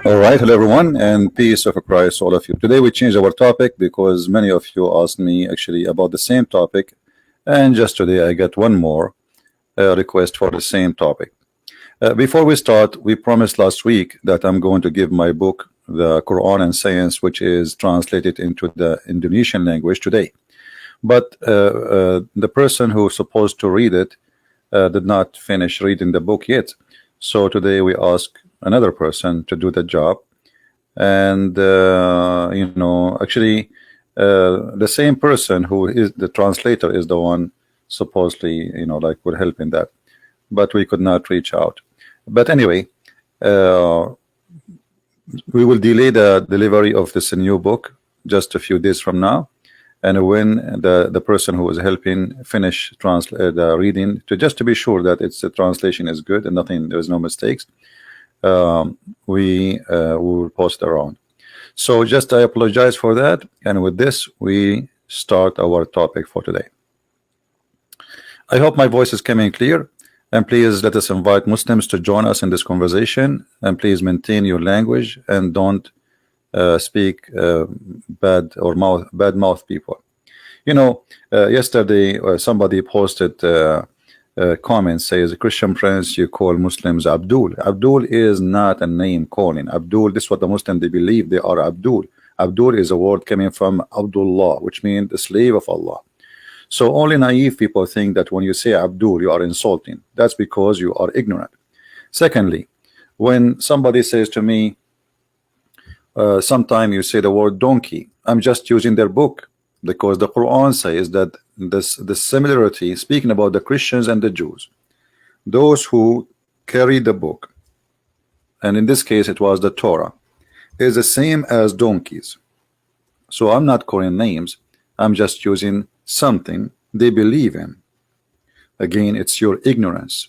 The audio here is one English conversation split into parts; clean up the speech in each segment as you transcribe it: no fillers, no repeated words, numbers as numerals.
All right, hello everyone, and peace of Christ, all of you. Today we changed our topic because many of you asked me actually about the same topic, and just today I got one more request for the same topic. Before we start, we promised last week that I'm going to give my book, The Quran and Science, which is translated into the Indonesian language today. But the person who's supposed to read it did not finish reading the book yet. So today we ask another person to do the job, and actually the same person who is the translator is the one supposedly like would help in that, but we could not reach out. But anyway, uh, we will delay the delivery of this new book just a few days from now, and when the person who is helping finish the reading, to be sure that its the translation is good and nothing, there's no mistakes, we will post around. So just I apologize for that, and with this we start our topic for today. I hope my voice is coming clear, and please let us invite Muslims to join us in this conversation, and please maintain your language and don't speak bad mouth people. Yesterday somebody posted comment says, Christian Prince, you call Muslims Abdul. Abdul is not a name calling. Abdul, this is what the Muslims they believe they are Abdul. Abdul is a word coming from Abdullah, which means the slave of Allah. So only naive people think that when you say Abdul, you are insulting. That's because you are ignorant. Secondly, when somebody says to me, sometime you say the word donkey, I'm just using their book, because the Quran says that the similarity, speaking about the Christians and the Jews, those who carry the book, and in this case it was the Torah, is the same as donkeys. So I'm not calling names, I'm just using something they believe in. Again, it's your ignorance.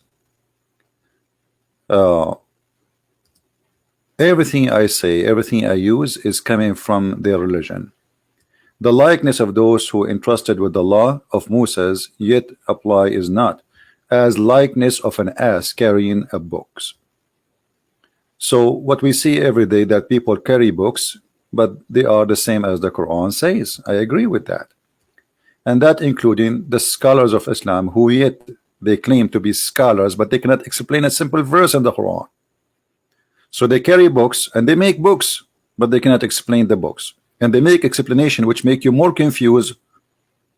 Everything I say, everything I use is coming from their religion. The likeness of those who entrusted with the law of Moses yet apply is not as likeness of an ass carrying a books. So what we see every day that people carry books, but they are the same as the Quran says. I agree with that. And that including the scholars of Islam who yet they claim to be scholars, but they cannot explain a simple verse in the Quran. So they carry books and they make books, but they cannot explain the books. And they make explanation which make you more confused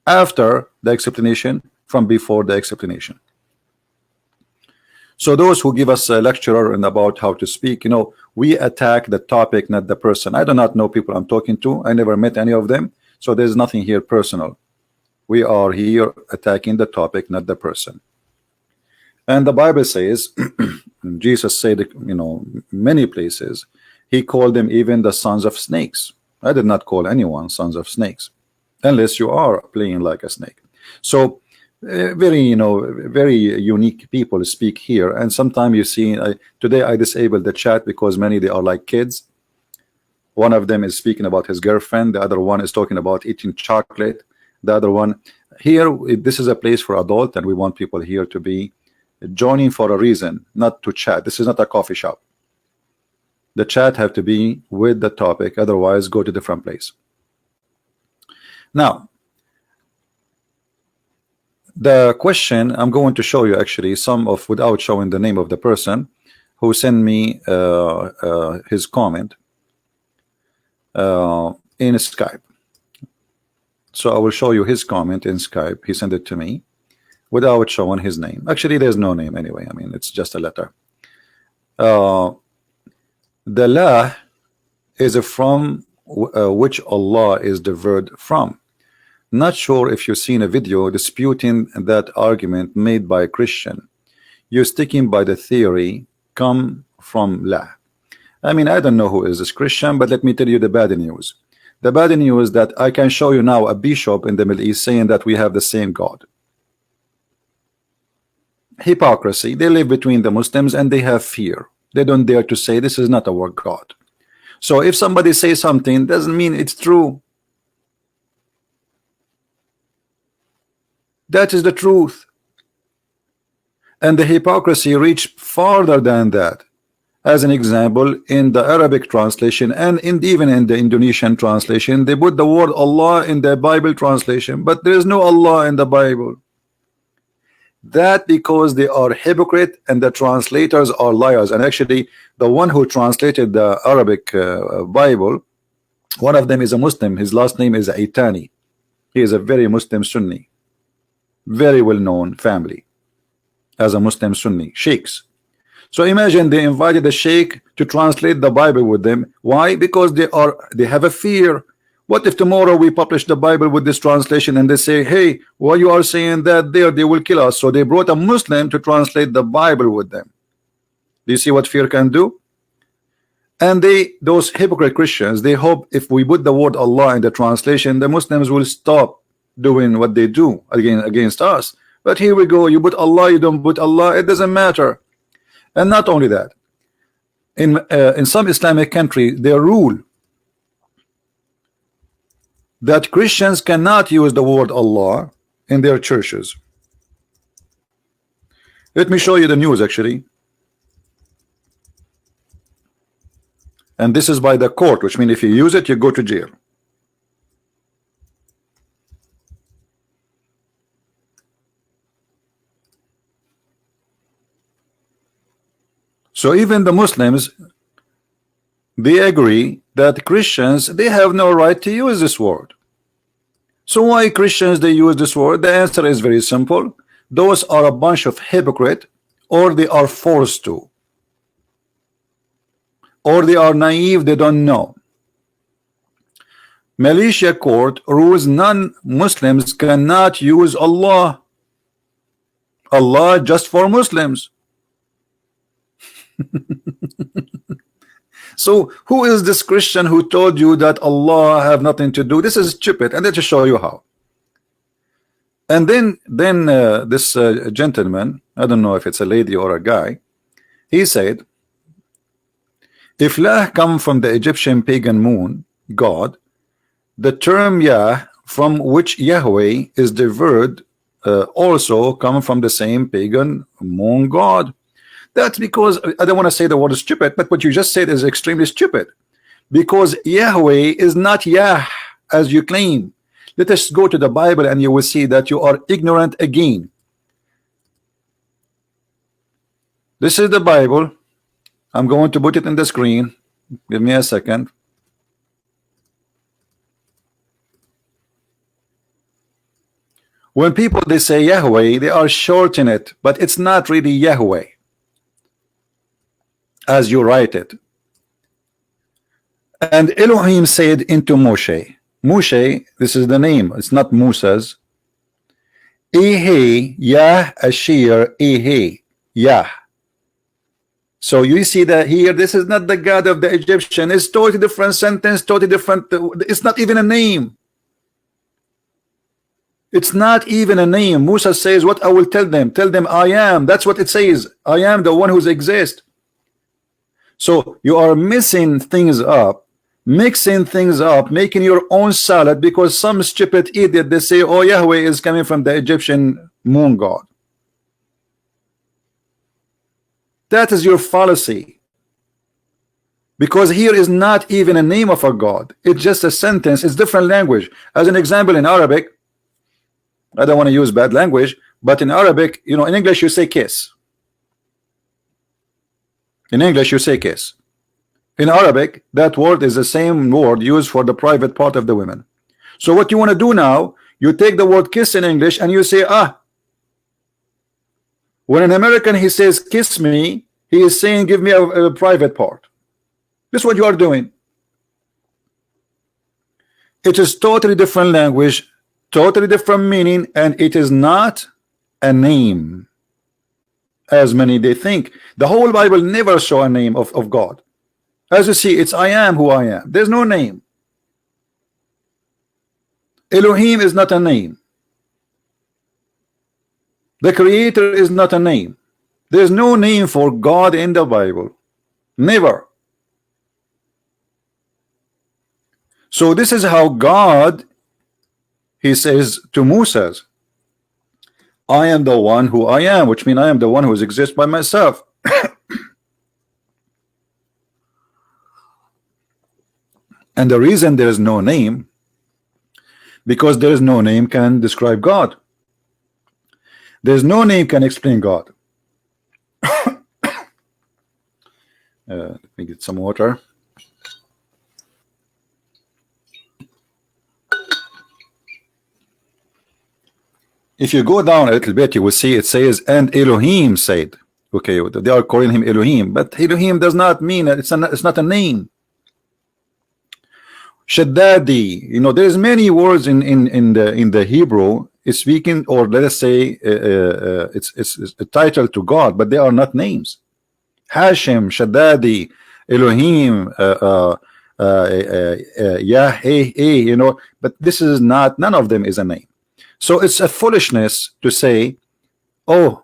after the explanation from before the explanation. So those who give us a lecture and about how to speak, we attack the topic, not the person. I do not know people I'm talking to. I never met any of them. So there's nothing here personal. We are here attacking the topic, not the person. And the Bible says, Jesus said, many places, he called them even the sons of snakes. I did not call anyone sons of snakes, unless you are playing like a snake. So very unique people speak here. And sometimes you see, today I disabled the chat because many they are like kids. One of them is speaking about his girlfriend, the other one is talking about eating chocolate, the other one here, this is a place for adult, and we want people here to be joining for a reason, not to chat. This is not a coffee shop. The chat have to be with the topic, otherwise go to different place. Now the question, I'm going to show you actually some of, without showing the name of the person who sent me his comment in Skype. So I will show you his comment in Skype. He sent it to me without showing his name. Actually, there's no name anyway. I mean, it's just a letter. The la is from which Allah is diverted from. Not sure if you've seen a video disputing that argument made by a Christian. You're sticking by the theory come from la. I mean, I don't know who is this Christian, but let me tell you the bad news. The bad news is that I can show you now a bishop in the Middle East saying that we have the same God. Hypocrisy. They live between the Muslims and they have fear. They don't dare to say this is not our God. So if somebody says something, doesn't mean it's true. That is the truth. And the hypocrisy reached farther than that. As an example, in the Arabic translation and even in the Indonesian translation, they put the word Allah in the Bible translation, but there is no Allah in the Bible. That because they are hypocrite and the translators are liars. And actually, the one who translated the Arabic Bible, one of them is a Muslim. His last name is Aitani. He is a very Muslim Sunni, very well-known family as a Muslim Sunni, sheikhs. So imagine they invited the sheikh to translate the Bible with them. Why? Because they have a fear. What if tomorrow we publish the Bible with this translation and they say, hey, why you are saying that there, they will kill us? So they brought a Muslim to translate the Bible with them. Do you see what fear can do? And those hypocrite Christians, they hope if we put the word Allah in the translation, the Muslims will stop doing what they do against us. But here we go, you put Allah, you don't put Allah, it doesn't matter. And not only that, in some Islamic country, they rule that Christians cannot use the word Allah in their churches. Let me show you the news actually. And this is by the court, which means if you use it, you go to jail. So even the Muslims, they agree that Christians, they have no right to use this word. So why Christians they use this word? The answer is very simple. Those are a bunch of hypocrite, or they are forced to, or they are naive, they don't know. Malaysia court rules non-Muslims cannot use Allah. Allah just for Muslims. So who is this Christian who told you that Allah have nothing to do? This is stupid, and let me show you how. And then this gentleman, I don't know if it's a lady or a guy, he said, if Lah come from the Egyptian pagan moon god, the term Yah, from which Yahweh is derived, also come from the same pagan moon god. That's because, I don't want to say the word is stupid, but what you just said is extremely stupid. Because Yahweh is not Yah, as you claim. Let us go to the Bible and you will see that you are ignorant again. This is the Bible. I'm going to put it in the screen. Give me a second. When people they say Yahweh, they are shortening it, but it's not really Yahweh as you write it. And Elohim said into Moshe, Moshe, this is the name, it's not Musa's. Ehe Yah Ashir Ehe Yah. So you see that here, this is not the God of the Egyptian. It's totally different sentence, totally different. It's not even a name. It's not even a name. Musa says, what I will tell them? Tell them I am. That's what it says. I am the one who exists. So you are missing things up, mixing things up, making your own salad because some stupid idiot they say, oh, Yahweh is coming from the Egyptian moon god. That is your fallacy. Because here is not even a name of a god. It's just a sentence. It's different language. As an example, in Arabic, I don't want to use bad language, but in Arabic, you know, in English you say kiss. In English you say kiss. In Arabic, that word is the same word used for the private part of the women. So what you want to do now, you take the word kiss in English and you say ah. When an American he says kiss me, he is saying give me a private part. This is what you are doing. It is totally different language, totally different meaning, and it is not a name as many they think. The whole Bible never show a name of God. As you see, it's I am who I am. There's no name. Elohim is not a name. The Creator is not a name. There's no name for God in the Bible. Never. So this is how God, he says to Moses, I am the one who I am, which means I am the one who exists by myself. And the reason there is no name, because there is no name can describe God. There's no name can explain God. Let me get some water. If you go down a little bit, you will see it says, and Elohim said. Okay, they are calling him Elohim, but Elohim does not mean it's not a name. Shaddadi, you know, there's many words in the Hebrew speaking, or let us say it's a title to God, but they are not names. Hashem, Shaddadi, Elohim, Yah, you know, but this is not, none of them is a name. So it's a foolishness to say, oh,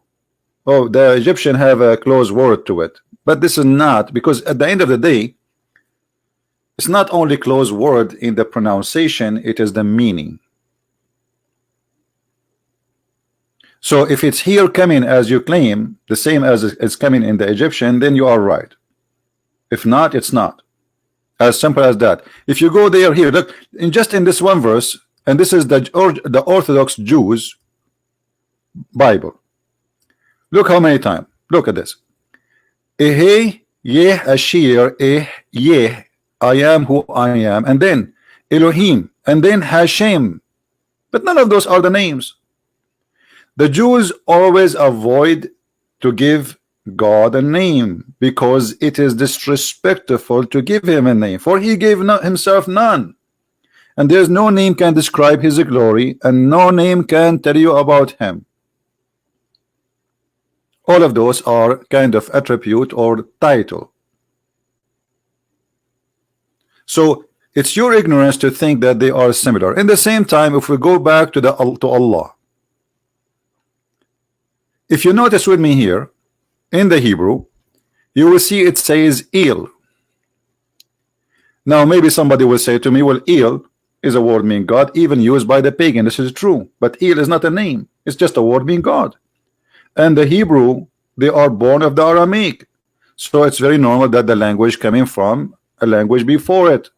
the Egyptian have a close word to it, but this is not, because at the end of the day, it's not only close word in the pronunciation, it is the meaning. So if it's here coming as you claim, the same as it's coming in the Egyptian, then you are right. If not, it's not. As simple as that. If you go there, here, look, just in this one verse, and this is the Orthodox Jews Bible. Look how many times. Look at this. Ehe yeh ashir yeh, I am who I am, and then Elohim, and then Hashem. But none of those are the names. The Jews always avoid to give God a name because it is disrespectful to give him a name, for he gave himself none. And there's no name can describe his glory, and no name can tell you about him. All of those are kind of attribute or title. So it's your ignorance to think that they are similar. In the same time, if we go back to Allah, if you notice with me here in the Hebrew, you will see it says El. Now maybe somebody will say to me, well, El is a word meaning God, even used by the pagan. This is true, but El is not a name, it's just a word meaning God. And the Hebrew, they are born of the Aramaic, so it's very normal that the language coming from a language before it.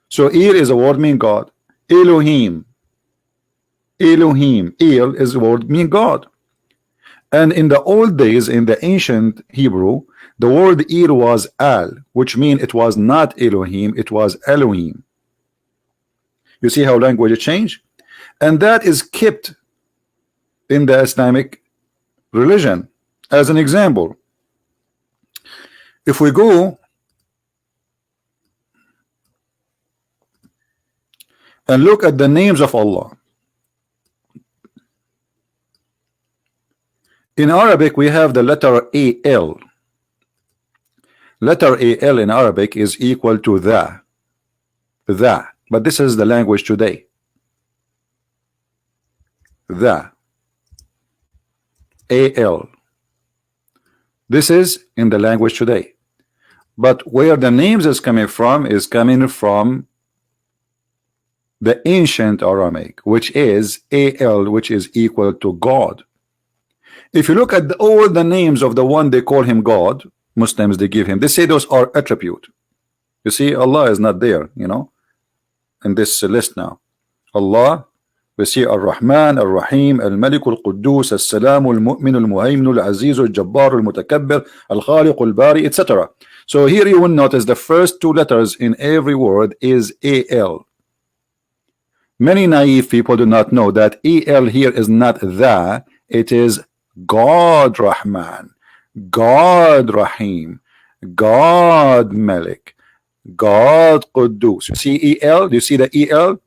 So El is a word meaning God. Elohim, Elohim, El is a word meaning God. And in the old days, in the ancient Hebrew, the word El was Al, which means it was not Elohim, it was Elohim. You see how language changed? And that is kept in the Islamic religion. As an example, if we go and look at the names of Allah, in Arabic we have the letter Al. Letter Al in Arabic is equal to the, but this is the language today. The Al. This is in the language today, but where the names is coming from the ancient Aramaic, which is Al, which is equal to God. If you look at all the names of the one they call him God, Muslims they give him, they say those are attribute. You see, Allah is not there, you know, in this list now. Allah, we see Ar-Rahman, Ar-Rahim, Al-Malik, Al-Quddus, Al-Salam, Al-Mu'min, Al-Muhaymin, Al-Aziz, Al-Jabbar, Al-Mutakabbir, Al-Khaliq, Al-Bari, etc. So here you will notice the first two letters in every word is Al. Many naive people do not know that Al here is not the, it is God Rahman, God Rahim, God Malik, God Quddus. You see El? Do you see the El?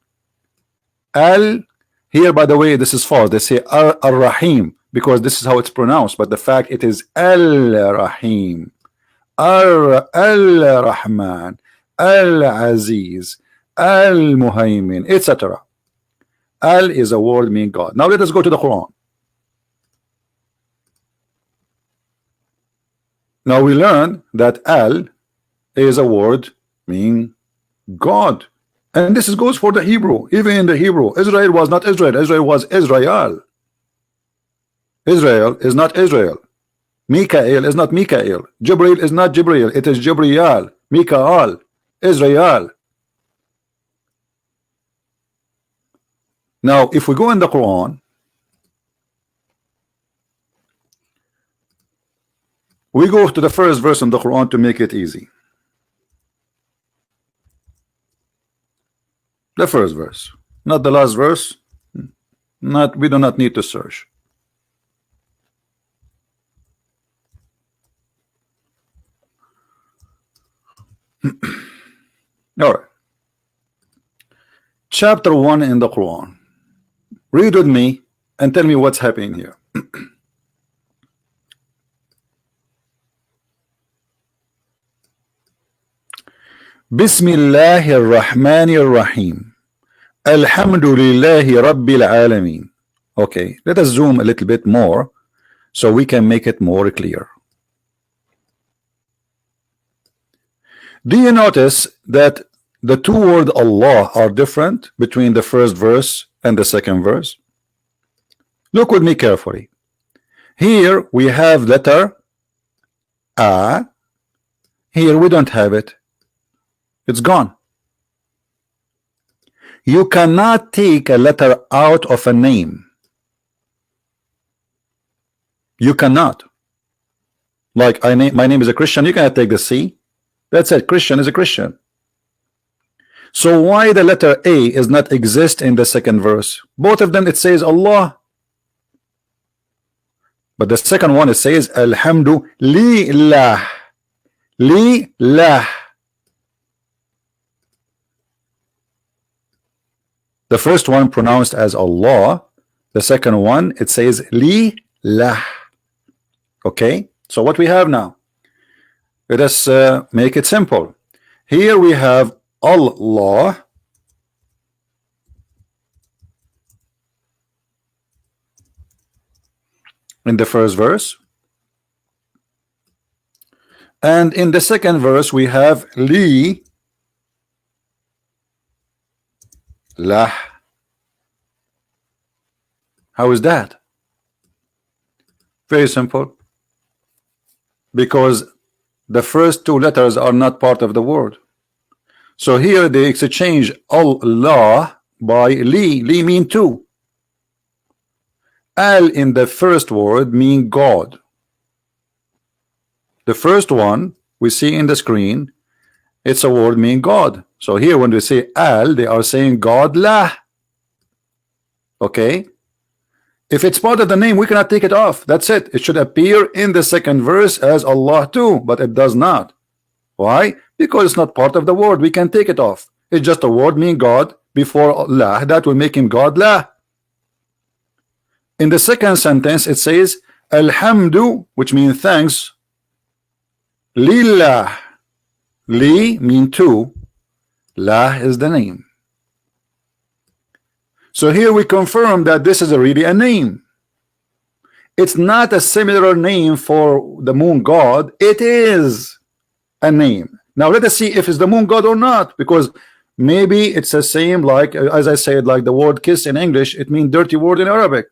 Al here, by the way, this is false. They say Ar-Rahim because this is how it's pronounced, but the fact it is Al-Rahim, Al-Rahman, Al-Aziz, Al-Muhaymin, etc. Al is a word meaning God. Now let us go to the Quran. Now we learn that Al is a word meaning God, and this goes for the Hebrew. Even in the Hebrew, Israel was not Israel, Israel was Israel. Israel is not Israel. Mikael is not Mikael. Jibril is not Jibril, it is Jibriel. Mikael, Israel. Now, if we go in the Quran, we go to the first verse in the Quran to make it easy. The first verse, not the last verse. We do not need to search. All right. Chapter 1 in the Quran. Read with me and tell me what's happening here. Bismillahir Rahmanir Rahim. Alhamdulillahi Rabbil Alameen. Okay, let us zoom a little bit more so we can make it more clear. Do you notice that the two words Allah are different between the first verse and the second verse? Look with me carefully. Here we have letter A. Here we don't have it. It's gone. You cannot take a letter out of a name. You cannot. Like my name is a Christian, you cannot take the C. That's it. Christian is a Christian. So why the letter A is not exist in the second verse? Both of them it says Allah, but the second one it says Alhamdulillah. Lillah. The first one pronounced as Allah. The second one it says Lillah. Okay, so what we have now? Let us make it simple. Here we have Allah in the first verse, and in the second verse we have Li Lah. How is that? Very simple. Because the first two letters are not part of the word. So here they exchange Allah by Li. Li mean two. Al in the first word mean God. The first one we see in the screen, it's a word mean God. So here when we say Al, they are saying God lah. Okay. If it's part of the name, we cannot take it off. That's it. It should appear in the second verse as Allah too, but it does not. Why? Because it's not part of the word. We can take it off. It's just a word meaning God before Allah. That will make him God lah. In the second sentence, it says Alhamdu, which means thanks. Lillah. Li mean two. Lah is the name. So here we confirm that this is really a name. It's not a similar name for the moon god. It is a name. Now let us see if it's the moon god or not, because maybe it's the same, like as I said, like the word kiss in English, it means dirty word in Arabic.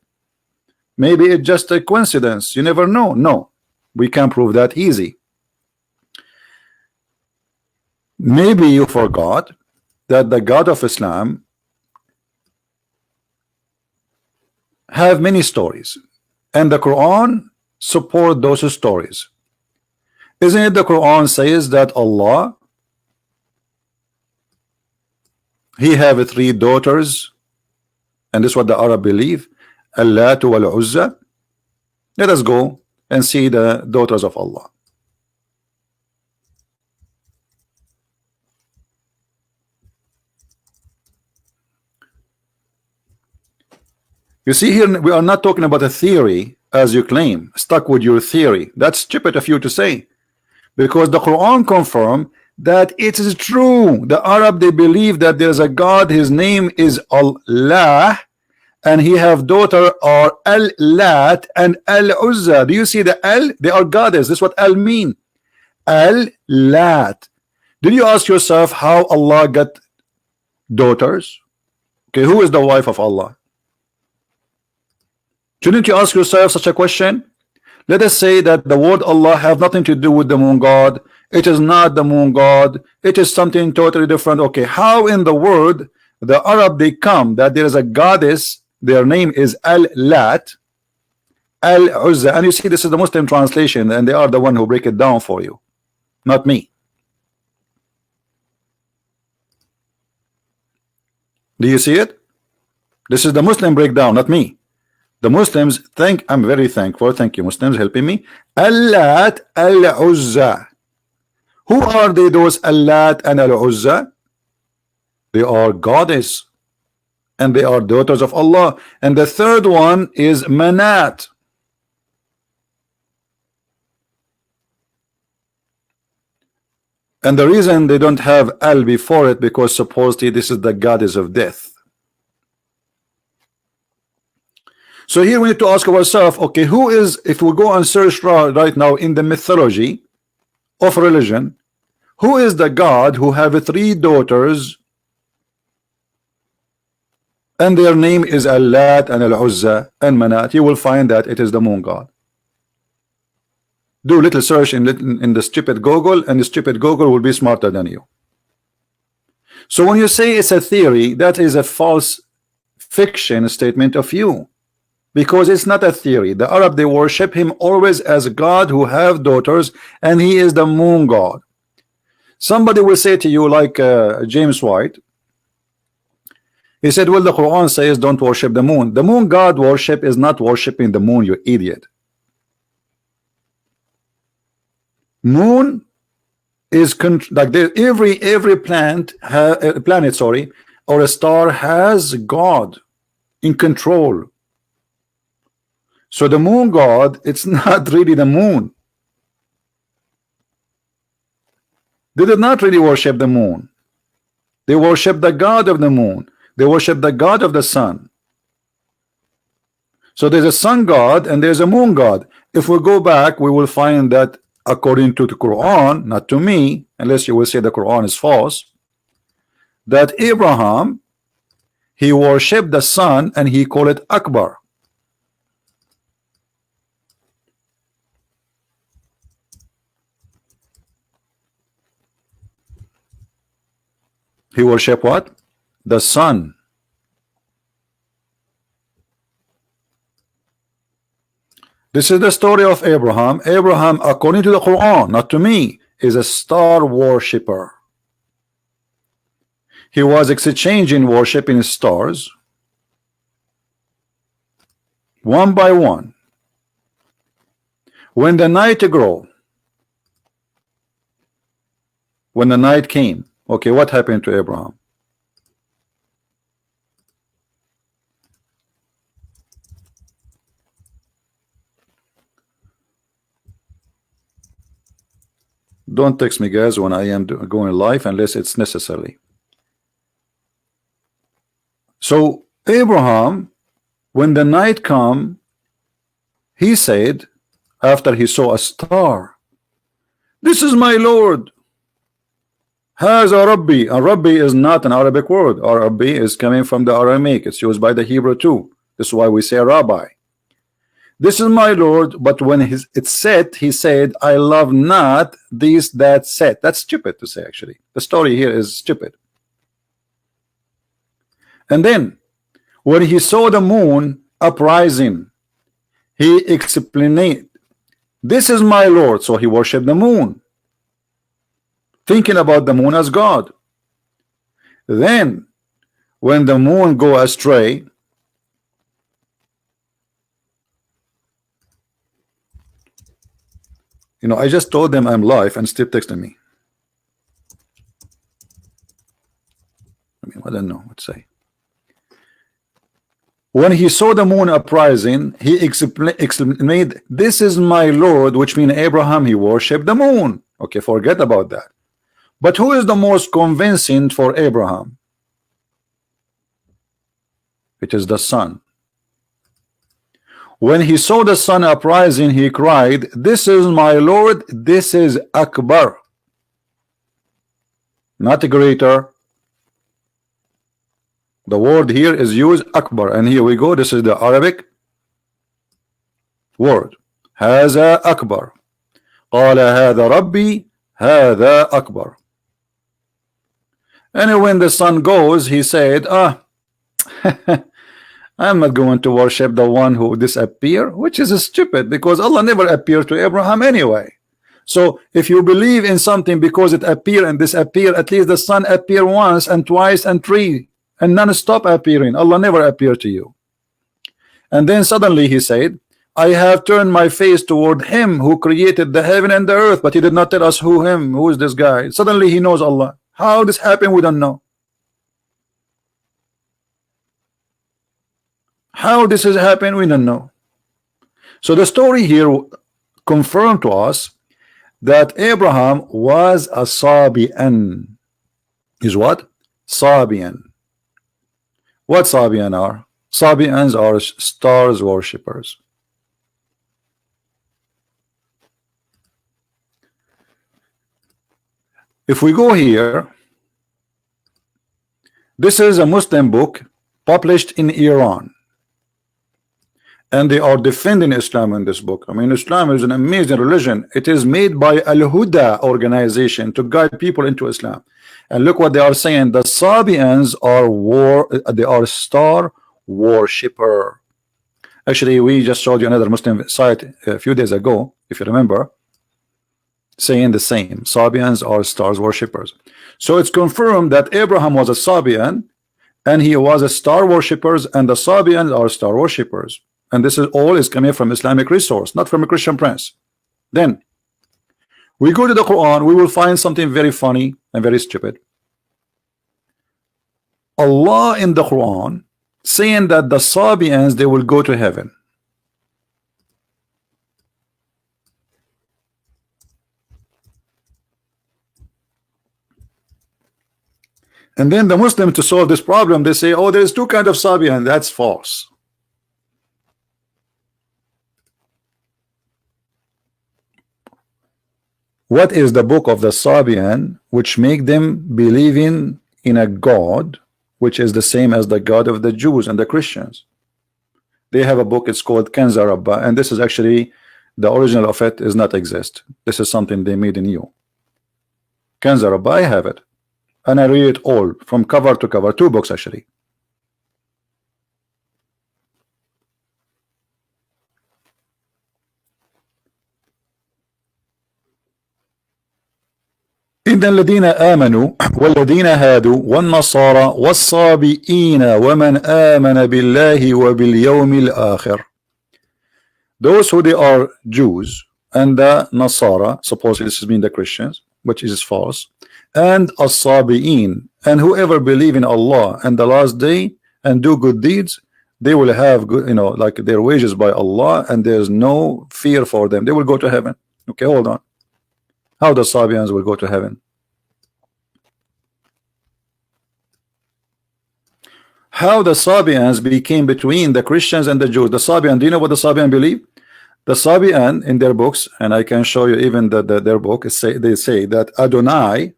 Maybe it's just a coincidence. You never know. No, we can prove that easy. Maybe you forgot that the God of Islam have many stories, and the Quran support those stories. Isn't it the Quran says that Allah, he have 3 daughters, and this is what the Arab believe, Allat wal Uzza. Let us go and see the daughters of Allah. You see here, we are not talking about a theory as you claim, stuck with your theory. That's stupid of you to say, because the Quran confirm that it is true. The Arab, they believe that there's a God, his name is Allah, and he have daughter are Al-Lat and Al-Uzza. Do you see the Al? They are goddess. This is what Al mean. Al-Lat. Did you ask yourself how Allah got daughters? Okay, who is the wife of Allah? Shouldn't you ask yourself such a question? Let us say that the word Allah have nothing to do with the moon god. It is not the moon god. It is something totally different. Okay, how in the world the Arab, they come that there is a goddess, their name is Al-Lat, Al-Uzza, and you see this is the Muslim translation, and they are the one who break it down for you, not me. Do you see it? This is the Muslim breakdown, not me. The Muslims think, I'm very thankful, thank you Muslims helping me. Al-Lat, Al-Uzza. Who are they, those Al-Lat and Al-Uzza? They are goddess, and they are daughters of Allah. And the third one is Manat. And the reason they don't have Al before it, because supposedly this is the goddess of death. So here we need to ask ourselves, okay, who is, if we go and search right now in the mythology of religion, who is the God who have 3 daughters and their name is Al-Lat and Al-Uzza and Manat? You will find that it is the moon god. Do a little search in the stupid Google, and the stupid Google will be smarter than you. So when you say it's a theory, that is a false fiction statement of you, because it's not a theory. The Arab, they worship him always as a God who have daughters, and he is the moon god. Somebody will say to you, like James White, he said, well, the Quran says don't worship the moon. The moon god worship is not worshiping the moon, you idiot. Moon is like every planet, or a star has God in control. So the moon god, it's not really the moon. They did not really worship the moon. They worship the god of the moon. They worship the god of the sun. So there's a sun god and there's a moon god. If we go back, we will find that according to the Quran, not to me, unless you will say the Quran is false, that Abraham, he worshipped the sun and he called it Akbar. He worshipped what? The sun. This is the story of Abraham. Abraham, according to the Quran, not to me, is a star worshipper. He was exchanging worshiping stars one by one. When the night grew, when the night came, okay, what happened to Abraham? Don't text me, guys, when I am going live unless it's necessary. So Abraham, when the night come, he said, after he saw a star, this is my Lord. Has a Rabbi. A Rabbi is not an Arabic word. A Rabbi is coming from the Aramaic. It's used by the Hebrew too. This is why we say Rabbi. This is my Lord, but when it said, he said, I love not these that said. That's stupid to say, actually. The story here is stupid. And then, when he saw the moon uprising, he explained, this is my Lord. So he worshipped the moon, thinking about the moon as God. Then, when the moon go astray, you know, I just told them I'm live and still texting me. I don't know what to say. When he saw the moon uprising, he explained, this is my Lord, which means Abraham, he worshipped the moon. Okay, forget about that. But who is the most convincing for Abraham? It is the sun. When he saw the sun uprising, he cried, this is my Lord, this is Akbar. Not greater. The word here is used Akbar, and here we go. This is the Arabic word. هذا أكبر. قال هذا ربي هذا أكبر. And when the sun goes, he said, ah, I'm not going to worship the one who disappeared, which is stupid because Allah never appeared to Abraham anyway. So if you believe in something because it appear and disappear, at least the sun appear once and twice and three and non-stop appearing. Allah never appeared to you. And then suddenly he said, I have turned my face toward him who created the heaven and the earth, but he did not tell us who is this guy. Suddenly he knows Allah. How this happened, we don't know. How this has happened, we don't know. So the story here confirmed to us that Abraham was a Sabian. Is what? Sabian. What Sabian are? Sabians are stars worshippers. If we go here, this is a Muslim book published in Iran, and they are defending Islam in this book. I mean, Islam is an amazing religion. It is made by Al-Huda organization to guide people into Islam. And look what they are saying. The Sabians are star worshipper. Actually, we just showed you another Muslim site a few days ago, if you remember, saying the same. Sabians are stars worshippers. So it's confirmed that Abraham was a Sabian and he was a star worshippers, and the Sabians are star worshippers. And this is all is coming from Islamic resource, not from a Christian prince. Then we go to the Quran, we will find something very funny and very stupid. Allah in the Quran saying that the Sabians, they will go to heaven. And then the Muslim, to solve this problem, they say, oh, there's two kinds of Sabian. That's false. What is the book of the Sabian which make them believing in a God which is the same as the God of the Jews and the Christians? They have a book, it's called Kanz Rabbah, and this is actually the original of it does not exist. This is something they made in you. Kanz Rabbah, I have it. And I read it all from cover to cover, 2 books actually. إن الذين آمنوا والذين هادوا والنصارى والصابئين ومن آمن بالله وباليوم الآخر. Those who they are Jews and the Nasara, supposedly this has been the Christians, which is false, and as-sabi'in, and whoever believe in Allah and the last day and do good deeds, they will have good, like their wages by Allah, and there's no fear for them. They will go to heaven. Okay, hold on. How the Sabians will go to heaven? How the Sabians became between the Christians and the Jews? The Sabian, do you know what the Sabian believe? The Sabian in their books, and I can show you even their book, they say that Adonai,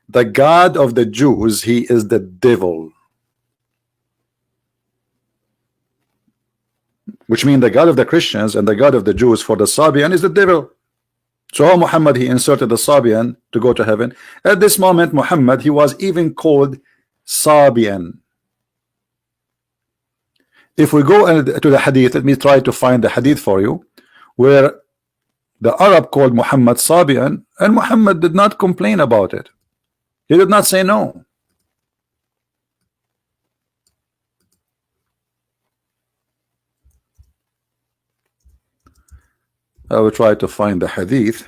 the God of the Jews, he is the devil. Which means the God of the Christians and the God of the Jews for the Sabian is the devil. So Muhammad, he inserted the Sabian to go to heaven. At this moment, Muhammad, he was even called Sabian. If we go to the hadith, let me try to find the hadith for you, where the Arab called Muhammad Sabian, and Muhammad did not complain about it. He did not say no. I will try to find the hadith.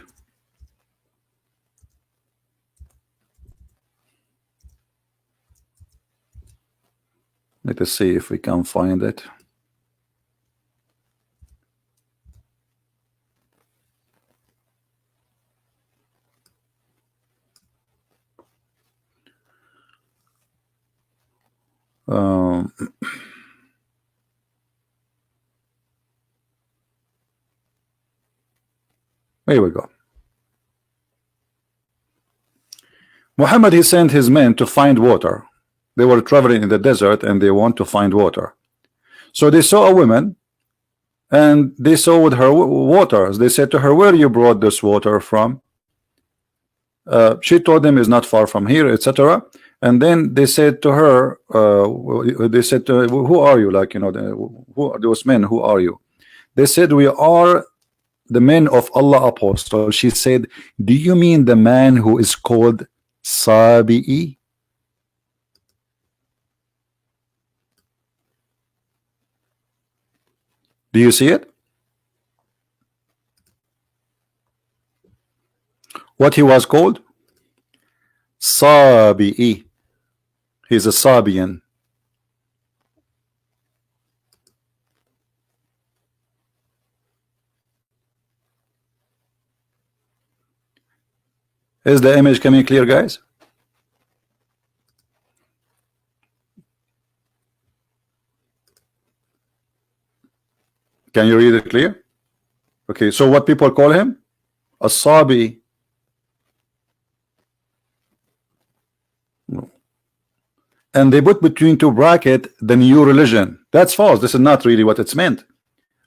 Let us see if we can find it. Here we go. Muhammad, he sent his men to find water. They were traveling in the desert and they want to find water. So they saw a woman and they saw with her water. They said to her, where you brought this water from? She told them is not far from here, etc. And then they said to her, they said to her, who are you? Like, you know, who are those men? Who are you? They said, we are the men of Allah apostle. She said, do you mean the man who is called Sabi'i? Do you see it? What he was called? Sabi'i. He's a Sabian. Is the image coming clear, guys? Can you read it clear? Okay, so what people call him? A Sabi. And they put between two brackets the new religion. That's false. This is not really what it's meant.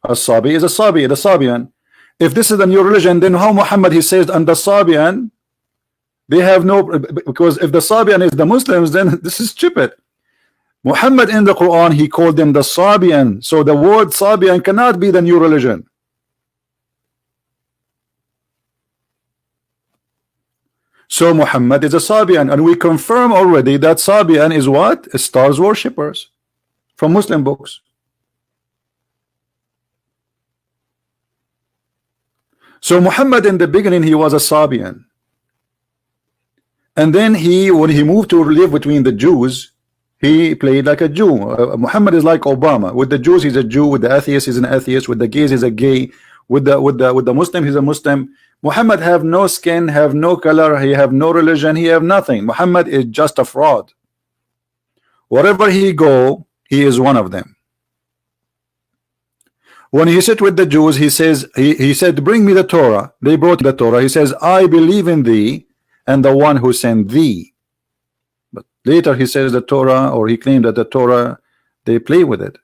A Sabi is a Sabi, the Sabian. If this is the new religion, then how Muhammad he says and the Sabian, they have no, because if the Sabian is the Muslims, then this is stupid. Muhammad in the Quran he called them the Sabian. So the word Sabian cannot be the new religion. So Muhammad is a Sabian, and we confirm already that Sabian is what? Stars worshippers from Muslim books. So Muhammad in the beginning he was a Sabian, and then when he moved to live between the Jews, he played like a Jew. Muhammad is like Obama. With the Jews he's a Jew, with the atheists he's an atheist, with the gays he's a gay, with the Muslim he's a Muslim. Muhammad have no skin, have no color, he have no religion, he have nothing. Muhammad is just a fraud. Wherever he go, he is one of them. When he sit with the Jews, he says, he said, bring me the Torah. They brought the Torah. He says, I believe in thee and the one who sent thee. But later he says the Torah, or he claimed that the Torah, they play with it.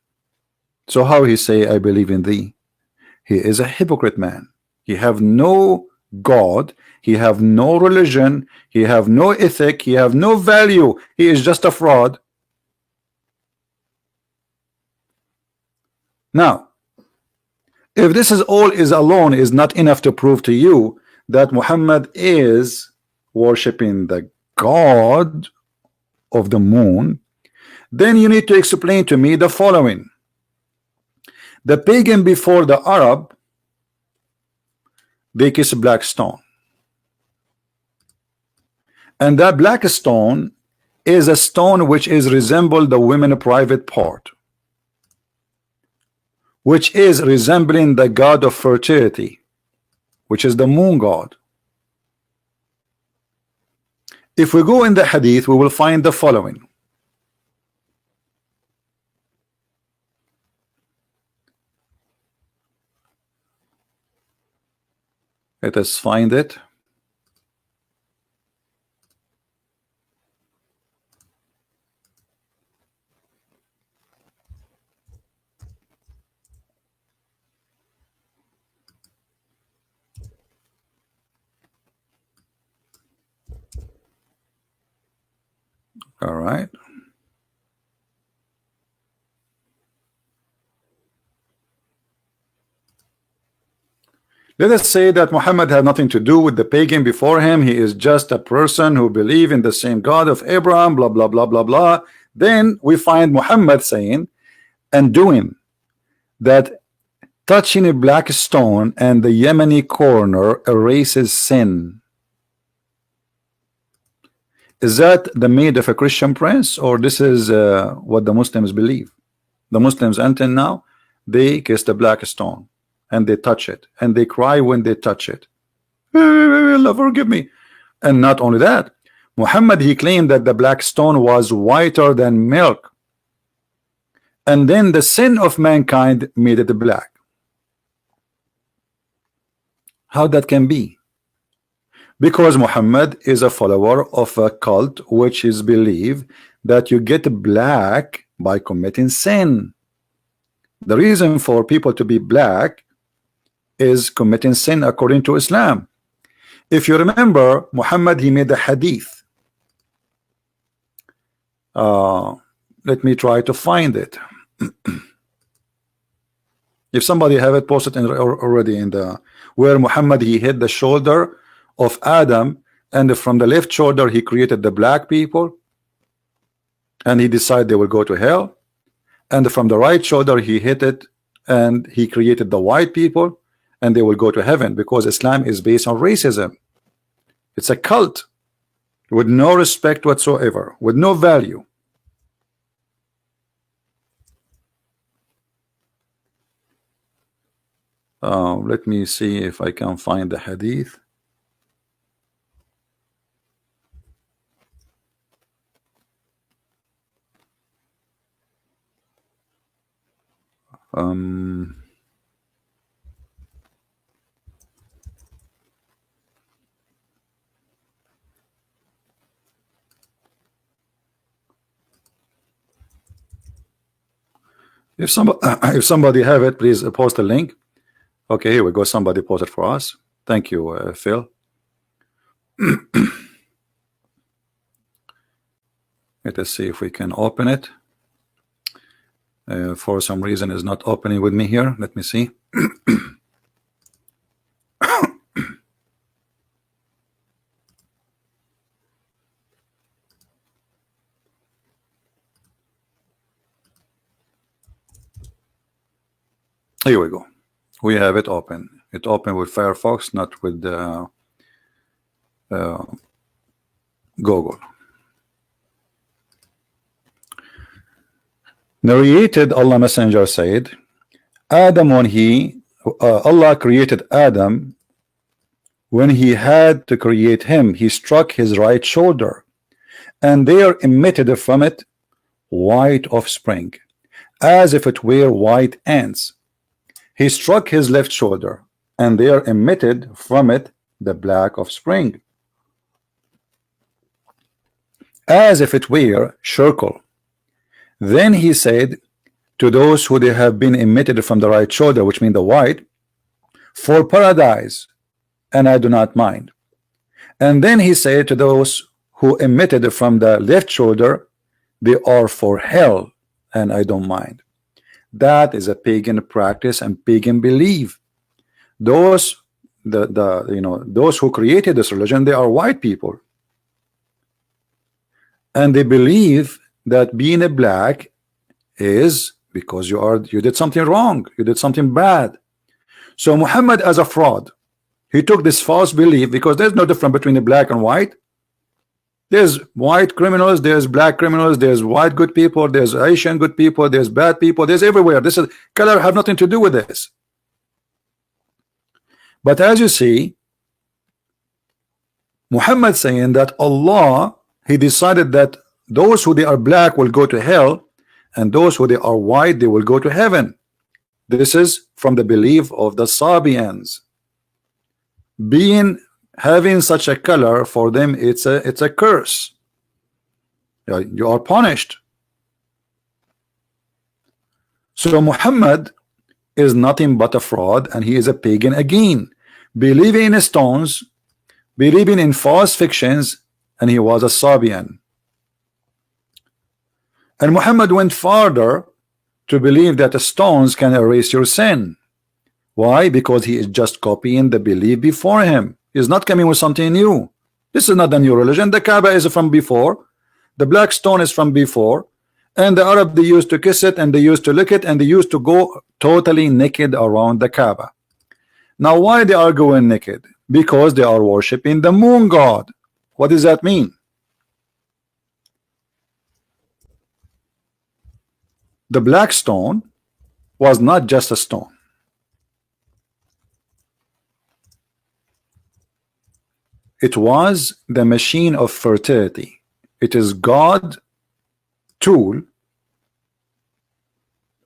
So how he say, I believe in thee? He is a hypocrite man. He have no God, he have no religion, he have no ethic, he have no value. He is just a fraud. Now, if this is all is alone is not enough to prove to you that Muhammad is worshiping the God of the moon, then you need to explain to me the following. The pagan before the Arab, they kiss a black stone, and that black stone is a stone which is resemble the women private part, which is resembling the god of fertility, which is the moon god. If we go in the hadith, we will find the following. Let us find it. All right. Let us say that Muhammad had nothing to do with the pagan before him. He is just a person who believes in the same God of Abraham, blah, blah, blah, blah, blah. Then we find Muhammad saying and doing that touching a black stone and the Yemeni corner erases sin. Is that the made of a Christian prince, or this is what the Muslims believe? The Muslims until now, they kiss the black stone and they touch it and they cry when they touch it. Allah forgive me. And not only that, Muhammad he claimed that the black stone was whiter than milk, and then the sin of mankind made it black. How that can be? Because Muhammad is a follower of a cult which is believed that you get black by committing sin. The reason for people to be black is committing sin according to Islam. If you remember, Muhammad, he made a hadith. Let me try to find it. If somebody have it, posted already in the where Muhammad he hit the shoulder of Adam, and from the left shoulder he created the black people, and he decided they will go to hell, and from the right shoulder he hit it, and he created the white people, and they will go to heaven, because Islam is based on racism. It's a cult with no respect whatsoever, with no value. Let me see if I can find the hadith. If somebody have it, please post a link. Okay, here we go. Somebody posted for us. Thank you, Phil. Let us see if we can open it. For some reason, it's not opening with me here. Let me see. Here we go. We have it open. It opened with Firefox, not with Google. Narrated, Allah Messenger said, Adam, when Allah created Adam, when he had to create him, he struck his right shoulder, and there emitted from it white offspring, as if it were white ants. He struck his left shoulder, and there emitted from it the black offspring, as if it were charcoal. Then he said to those who they have been emitted from the right shoulder, which means the white, for paradise, and I do not mind. And then he said to those who emitted from the left shoulder, they are for hell, and I don't mind. That is a pagan practice and pagan belief. Those those who created this religion, they are white people, and they believe that being a black is because you did something wrong, you did something bad. So Muhammad, as a fraud, he took this false belief, because there's no difference between the black and white. There's white criminals, there's black criminals, there's white good people, there's Asian good people, there's bad people, there's everywhere. This is color have nothing to do with this. But as you see, Muhammad saying that Allah, he decided that those who they are black will go to hell, and those who they are white, they will go to heaven. This is from the belief of the Sabians. Having such a color, for them it's a curse. You are punished. So Muhammad is nothing but a fraud, and he is a pagan again, believing in stones, believing in false fictions, and he was a Sabian. And Muhammad went farther to believe that the stones can erase your sin. Why? Because he is just copying the belief before him. He's not coming with something new. This is not the new religion. The Kaaba is from before. The black stone is from before. And the Arab, they used to kiss it, and they used to lick it, and they used to go totally naked around the Kaaba. Now why they are going naked? Because they are worshiping the moon god. What does that mean? The black stone was not just a stone. It was the machine of fertility. It is God's tool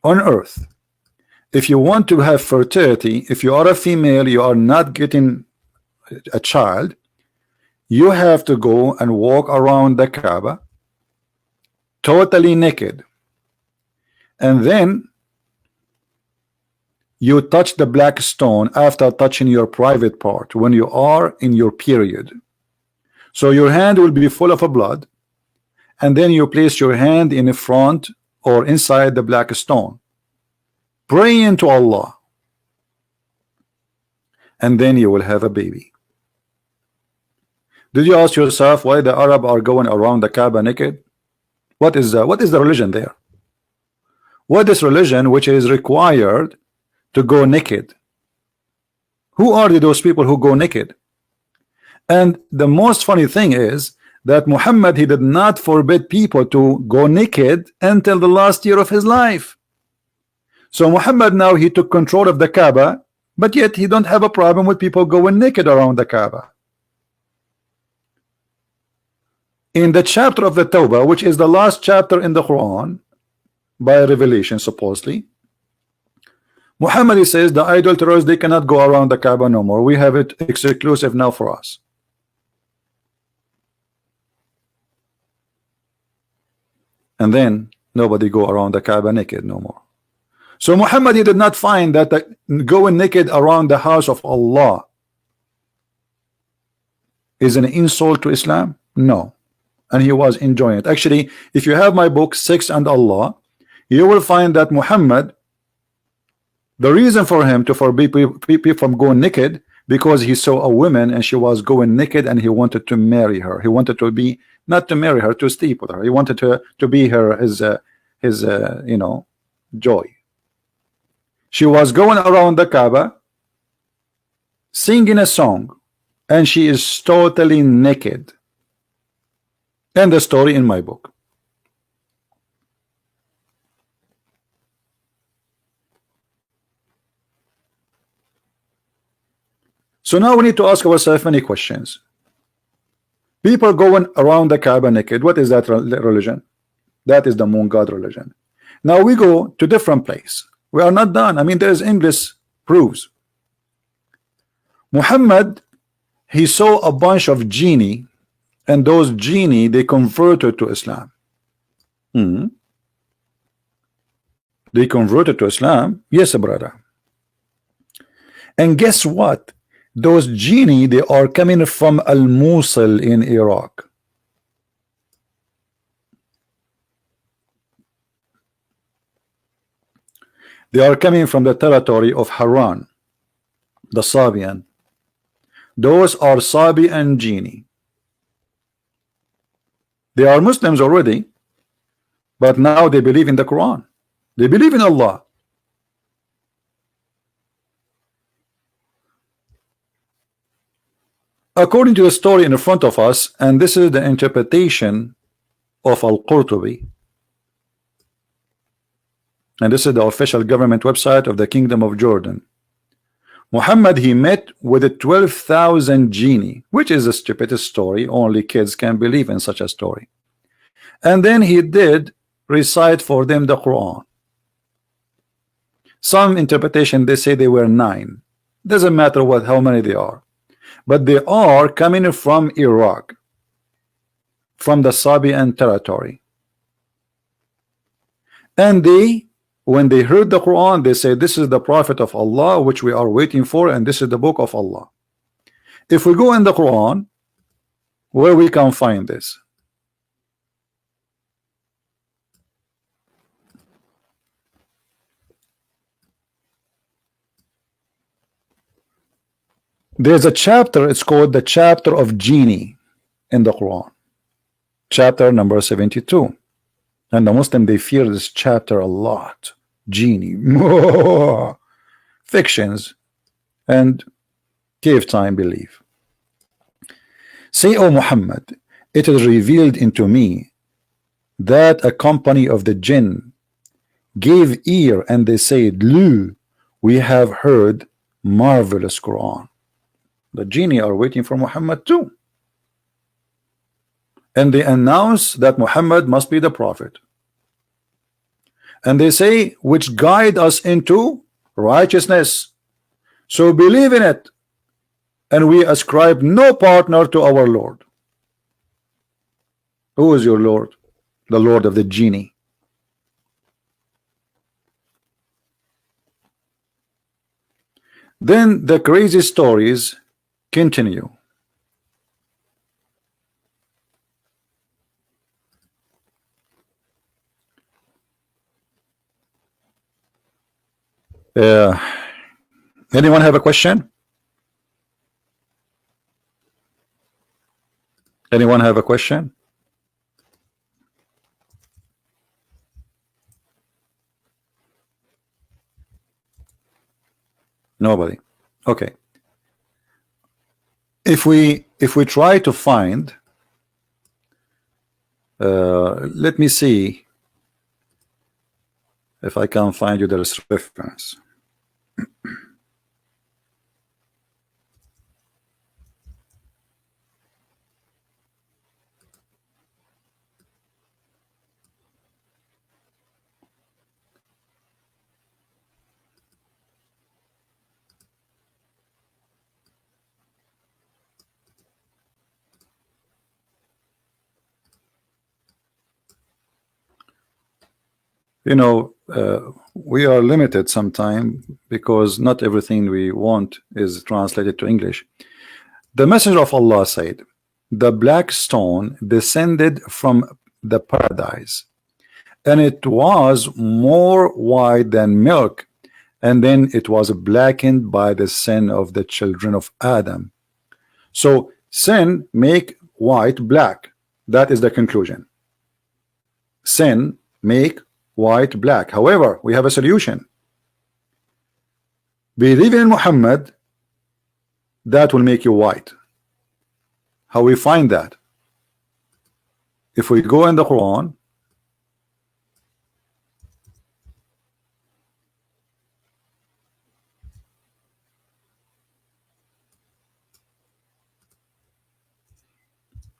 on earth. If you want to have fertility, if you are a female, you are not getting a child, you have to go and walk around the Kaaba totally naked. And then you touch the black stone after touching your private part when you are in your period. So your hand will be full of blood, and then you place your hand in the front or inside the black stone, praying to Allah, and then you will have a baby. Did you ask yourself why the Arab are going around the Kaaba naked? What is the religion there? What is religion which is required to go naked? Who are those people who go naked? And the most funny thing is that Muhammad, he did not forbid people to go naked until the last year of his life. So Muhammad now he took control of the Kaaba, but yet he don't have a problem with people going naked around the Kaaba. In the chapter of the Tawbah, which is the last chapter in the Quran by revelation supposedly, Muhammad he says the idolaters, they cannot go around the Kaaba no more. We have it exclusive now for us. And then nobody go around the Kaaba naked no more. So Muhammad he did not find that going naked around the house of Allah is an insult to Islam. No. And he was enjoying it. Actually, if you have my book Sex and Allah, you will find that Muhammad, the reason for him to forbid people from going naked, because he saw a woman and she was going naked and he wanted to marry her. He wanted to be, not to marry her, to sleep with her. He wanted to be his you know, joy. She was going around the Kaaba singing a song, and she is totally naked. And the story in my book. So now we need to ask ourselves many questions. People going around the Kaaba naked, what is that religion? That is the moon god religion. Now we go to different place. We are not done. I mean, there's endless proofs. Muhammad, he saw a bunch of genie, and those genie they converted to Islam. They converted to Islam. Yes, brother. And guess what? Those genie, they are coming from Al-Mosul in Iraq. They are coming from the territory of Haran, the Sabian. Those are Sabian genie. They are Muslims already, but now they believe in the Quran. They believe in Allah. According to the story in front of us, and this is the interpretation of Al-Qurtubi, and this is the official government website of the Kingdom of Jordan. Muhammad, he met with 12,000 genie, which is the stupidest story. Only kids can believe in such a story. And then he did recite for them the Quran. Some interpretation, they say they were 9. Doesn't matter how many they are, but they are coming from Iraq, from the Sabian territory. And they, when they heard the Quran, they say this is the prophet of Allah which we are waiting for, and this is the book of Allah. If we go in the Quran, where we can find this? There's a chapter, it's called the chapter of genie in the Quran, chapter number 72. And the Muslim, they fear this chapter a lot. Genie, fictions, and cave time belief. Say, O Muhammad, it is revealed into me that a company of the jinn gave ear, and they said, Lu, we have heard marvelous Quran. The genie are waiting for Muhammad too. And they announce that Muhammad must be the prophet. And they say, which guide us into righteousness. So believe in it. And we ascribe no partner to our Lord. Who is your Lord? The Lord of the genie. Then the crazy stories continue. Anyone have a question? Anyone have a question? Nobody. Okay. If we try to find, let me see if I can find you the reference. You know, we are limited sometimes because not everything we want is translated to English. The Messenger of Allah said, the black stone descended from the paradise, and it was more white than milk, and then it was blackened by the sin of the children of Adam. So sin make white black. That is the conclusion. Sin make white black. However, we have a solution. Believe in Muhammad, that will make you white. How we find that? If we go in the Quran,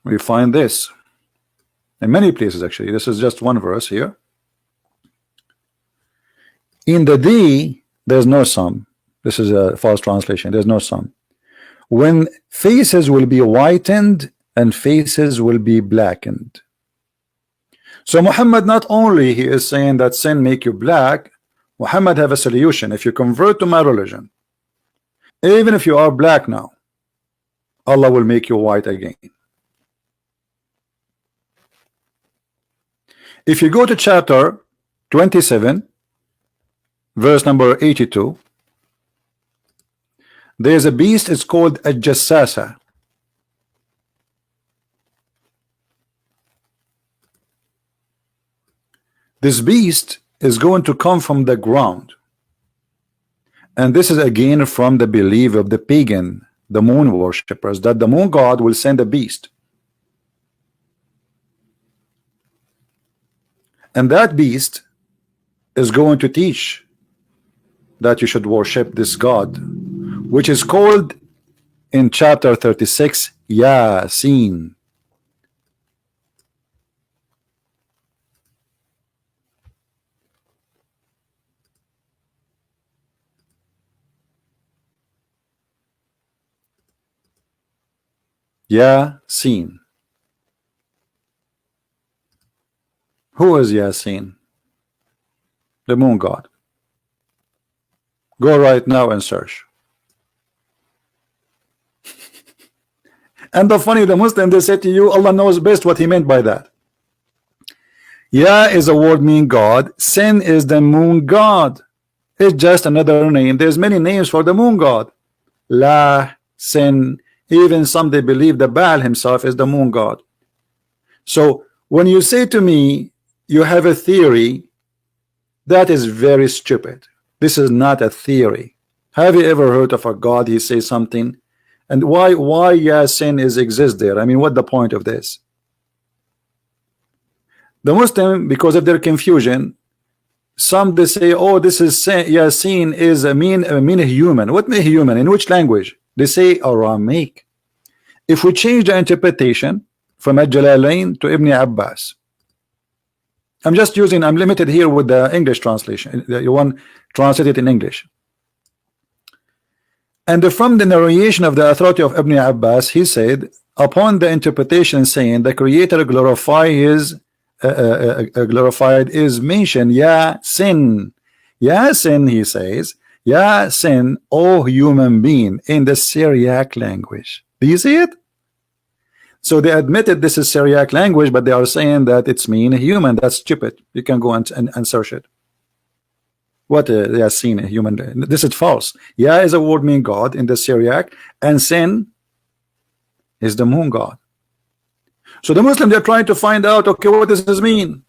we find this in many places. Actually, this is just one verse here. In the day, there's no sun. This is a false translation. There's no sun. When faces will be whitened and faces will be blackened. So Muhammad, not only he is saying that sin make you black, Muhammad have a solution. If you convert to my religion, even if you are black now, Allah will make you white again. If you go to chapter 27, verse number 82, there's a beast, it's called a Jassasa. This beast is going to come from the ground, and this is again from the belief of the pagan, the moon worshippers, that the moon god will send a beast, and that beast is going to teach that you should worship this God, which is called in chapter 36 Yasin. Yasin. Who is Yasin? The moon god. Go right now and search. And the funny, the Muslim, they say to you, Allah knows best what he meant by that. Ya is a word mean God. Sin is the moon god. It's just another name. There's many names for the moon god. La, Sin. Even some they believe the Baal himself is the moon god. So when you say to me you have a theory, that is very stupid. This is not a theory. Have you ever heard of a God? He says something, and why Yasin is exist there? I mean, what the point of this? The Muslim, because of their confusion, some they say, oh, this is Yasin is a mean human. What mean human? In which language? They say Aramaic. If we change the interpretation from Al-Jalalain to Ibn Abbas, I'm limited here with the English translation. You want translated in English. And from the narration of the authority of Ibn Abbas, he said, upon the interpretation saying the Creator glorified is mentioned Yasin. Yasin, he says, Ya sin, O human being, in the Syriac language. Do you see it? So they admitted this is Syriac language, but they are saying that it's mean human. That's stupid. You can go and search it. What they are seeing a human. This is false. Ya is a word mean God in the Syriac, and sin is the moon god. So the Muslim, they're trying to find out, okay, what does this mean?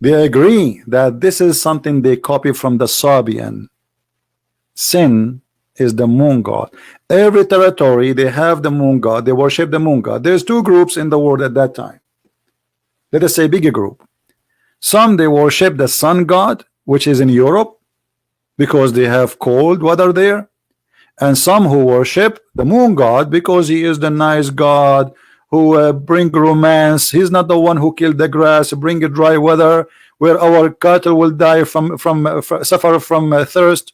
They agree that this is something they copy from the Sabian. Sin is the moon god. Every territory they have the moon god, they worship the moon god. There's two groups in the world at that time. Let us say bigger group. Some they worship the sun god, which is in Europe, because they have cold weather there, and some who worship the moon god because he is the nice god who bring romance. He's not the one who killed the grass, bring a dry weather where our cattle will die from suffer from thirst.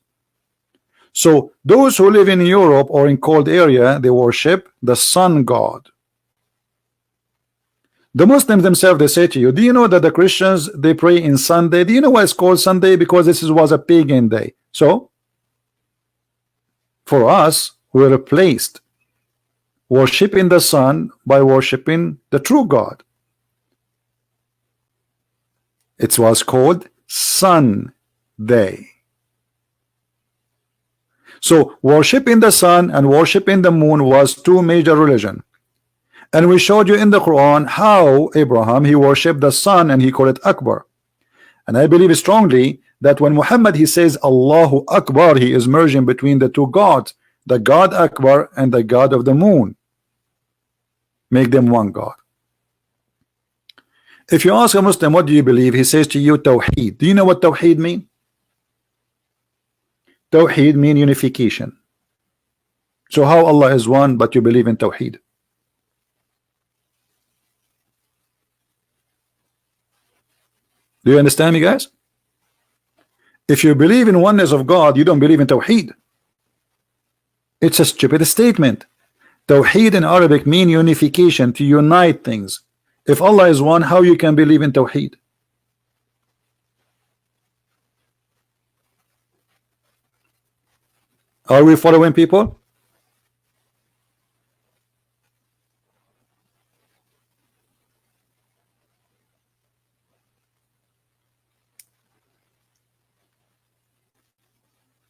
So those who live in Europe or in cold area, they worship the sun god. The Muslims themselves, they say to you, do you know that the Christians, they pray in Sunday? Do you know why it's called Sunday? Because was a pagan day. So for us, we replaced worshiping the sun by worshiping the true God. It was called Sunday. So worshiping the sun and worshiping the moon was two major religions. And we showed you in the Quran how Abraham, he worshipped the sun and he called it Akbar. And I believe strongly that when Muhammad he says Allahu Akbar, he is merging between the two gods, the God Akbar and the God of the moon. Make them one God. If you ask a Muslim, what do you believe? He says to you, Tawheed. Do you know what Tawheed mean? Tawheed mean unification. So how Allah is one, but you believe in Tawheed? Do you understand me, guys? If you believe in oneness of God, you don't believe in Tawheed. It's a stupid statement. Tawheed in Arabic mean unification, to unite things. If Allah is one, how you can believe in Tawheed? Are we following, people?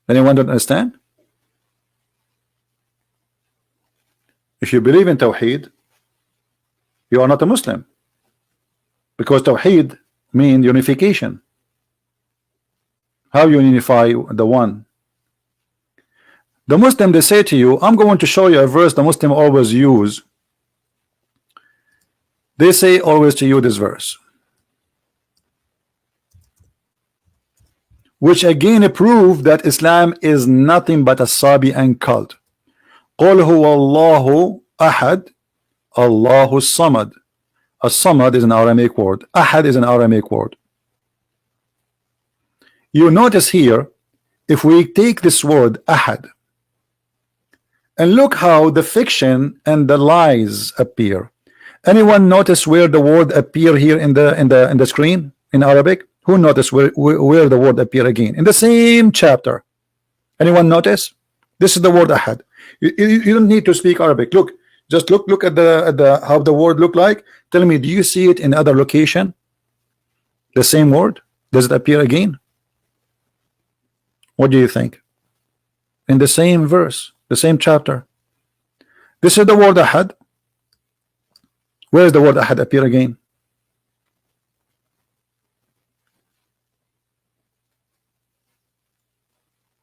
Anyone don't understand? If you believe in Tawheed, you are not a Muslim, because Tawheed means unification. How you unify the one? The Muslim, they say to you, I'm going to show you a verse the Muslim always use. They say always to you this verse, which again prove that Islam is nothing but a Sabian cult. قُلْ هُوَ اللَّهُ أَحَدٌ اللَّهُ الصَّمَدُ. As-Samad is an Aramaic word. Ahad is an Aramaic word. You notice here, if we take this word Ahad and look how the fiction and the lies appear. Anyone notice where the word appear here in the screen in Arabic? Who notice where the word appear again in the same chapter? Anyone notice? This is the word Ahad. You don't need to speak Arabic. Look, just look at the how the word look like. Tell me, do you see it in other location? The same word? Does it appear again? What do you think? In the same verse, the same chapter. This is the word Ahad. Where is the word Ahad appear again?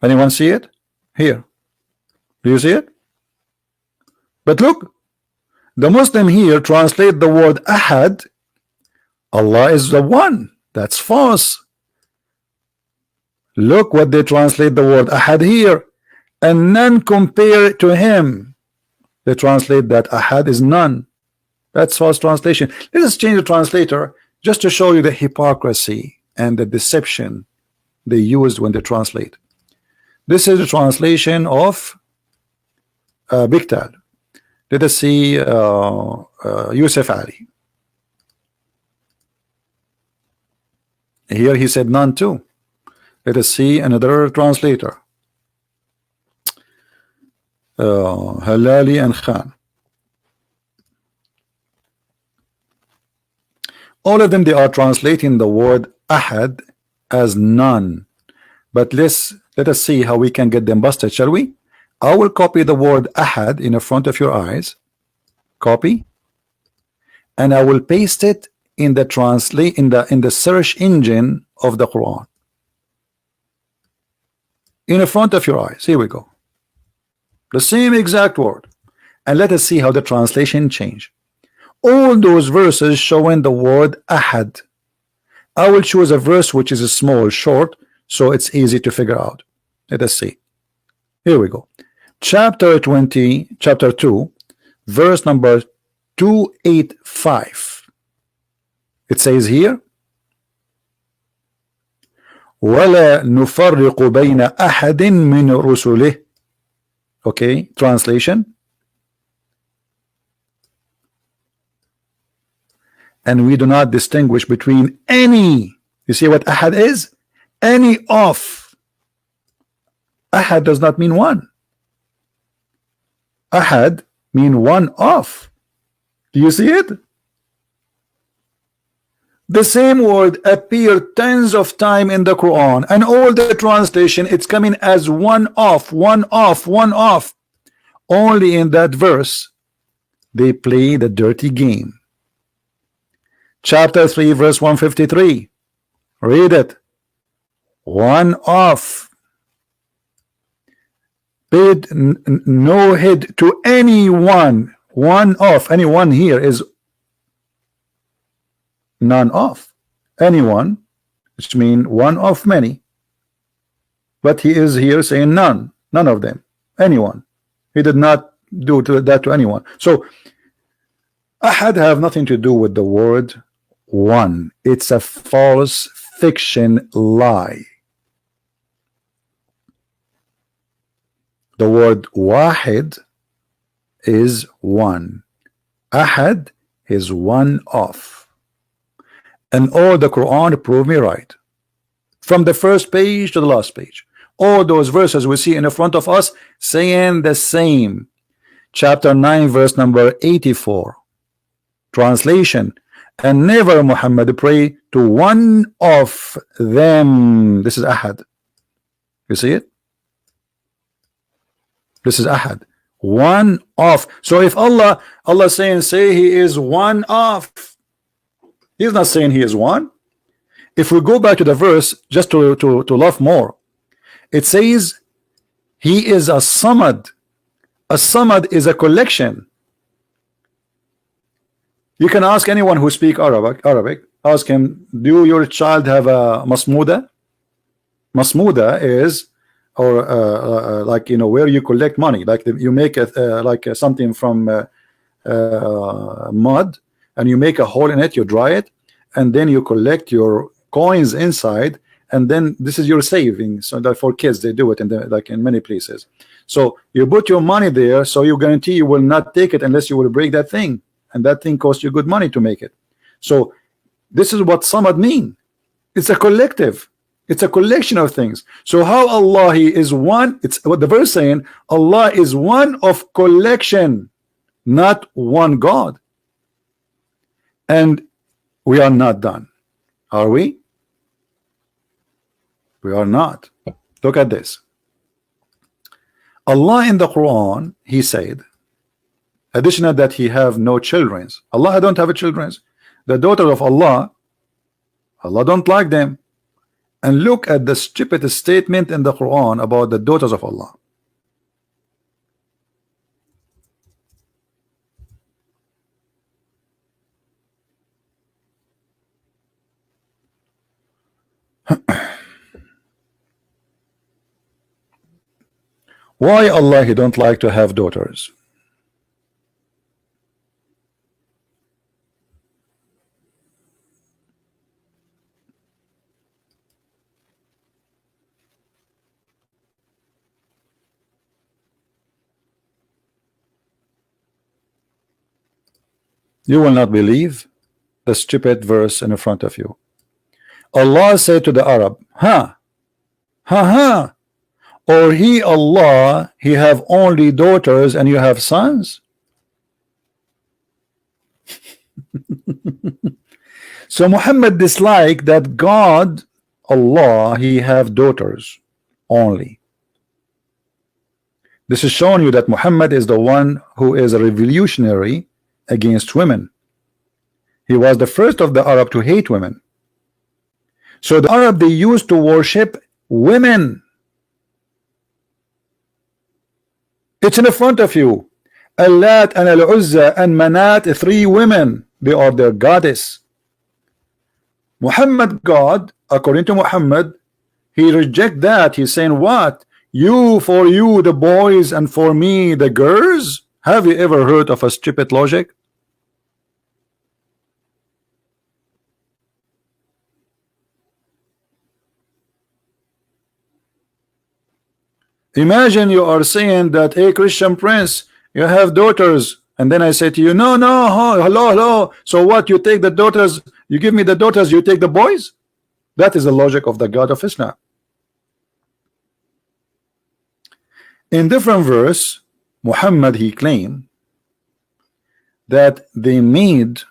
Anyone see it? Here. Do you see it? But look, the Muslim here translate the word Ahad. Allah is the one. That's false. Look what they translate the word Ahad here, and none compare it to him. They translate that Ahad is none. That's false translation. Let us change the translator just to show you the hypocrisy and the deception they used when they translate. This is the translation of Biktal. Let us see Yusuf Ali. Here he said none too. Let us see another translator. Halali and Khan. All of them, they are translating the word ahad as none. But let us see how we can get them busted, shall we? I will copy the word ahad in the front of your eyes. Copy. And I will paste it in the in the search engine of the Quran. In the front of your eyes. Here we go. The same exact word. And let us see how the translation change. All those verses showing the word ahad. I will choose a verse which is small, short, so it's easy to figure out. Let us see. Here we go. Chapter 20, chapter 2, verse number 285. It says here, وَلَا نُفَرِّقُ بَيْنَ أَحَدٍ مِّن رُسُلِهِ. Okay, translation. And we do not distinguish between any. You see what ahad is? Any of. Ahad does not mean one. Ahad mean one of. Do you see it? The same word appeared tens of times in the Quran, and all the translation it's coming as one off, one off, one off. Only in that verse they play the dirty game. Chapter 3, verse 153. Read it. One off. Paid no heed to anyone. One off. Anyone here is none of. Anyone, which means one of many. But he is here saying none. None of them. Anyone. He did not do that to anyone. So ahad have nothing to do with the word one. It's a false fiction lie. The word wahid is one. Ahad is one of. And all the Quran prove me right. From the first page to the last page. All those verses we see in the front of us saying the same. Chapter 9, verse number 84. Translation. And never Muhammad pray to one of them. This is ahad. You see it? This is ahad. One of. So if Allah saying say he is one of, he's not saying he is one. If we go back to the verse just to love more, it says he is a samad. A samad is a collection. You can ask anyone who speak Arabic, ask him, do your child have a masmuda? Masmuda is, or like, you know, where you collect money, like you make something from mud, and you make a hole in it, you dry it, and then you collect your coins inside, and then this is your savings. So that for kids they do it in like in many places. So you put your money there, so you guarantee you will not take it unless you will break that thing. And that thing costs you good money to make it. So this is what samad mean. It's a collective. It's a collection of things. So how Allah he is one? It's what the verse saying. Allah is one of collection, not one God. And we are not done. Are we? We are not. Look at this. Allah in the Quran, he said, additional that he have no children. Allah don't have a children. The daughter of Allah, Allah don't like them. And look at the stupid statement in the Quran about the daughters of Allah. Why Allah he don't like to have daughters? You will not believe the stupid verse in front of you. Allah said to the Arab, ha, ha, ha, Or he, Allah, he have only daughters and you have sons? So Muhammad disliked that God, Allah, he have daughters only. This is showing you that Muhammad is the one who is a revolutionary against women. He was the first of the Arab to hate women. So the Arab, they used to worship women. It's in the front of you. Allat and Al-Uzza and Manat, 3 women. They are their goddess. Muhammad God, according to Muhammad, he reject that. He's saying what? You for you the boys and for me the girls? Have you ever heard of a stupid logic? Imagine you are saying that, hey Christian Prince, you have daughters, and then I say to you, no, hello, so what, you take the daughters, you give me the daughters, you take the boys? That is the logic of the God of Islam. In different verse, Muhammad, he claimed that they made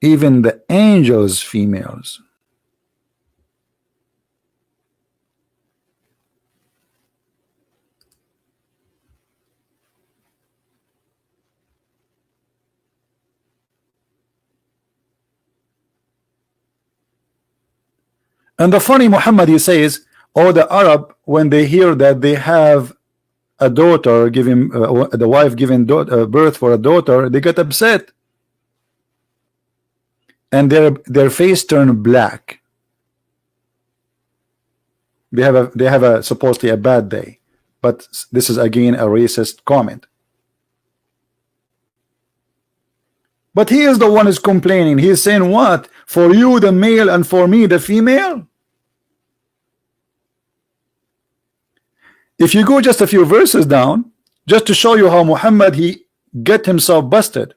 even the angels females. And the funny Muhammad, he says, oh, the Arab, when they hear that they have a daughter giving the wife giving birth for a daughter, they get upset and their face turn black. They have a supposedly a bad day, but this is again a racist comment. But he is the one who's complaining. He is saying what? For you the male and for me the female? If you go just a few verses down, just to show you how Muhammad he get himself busted.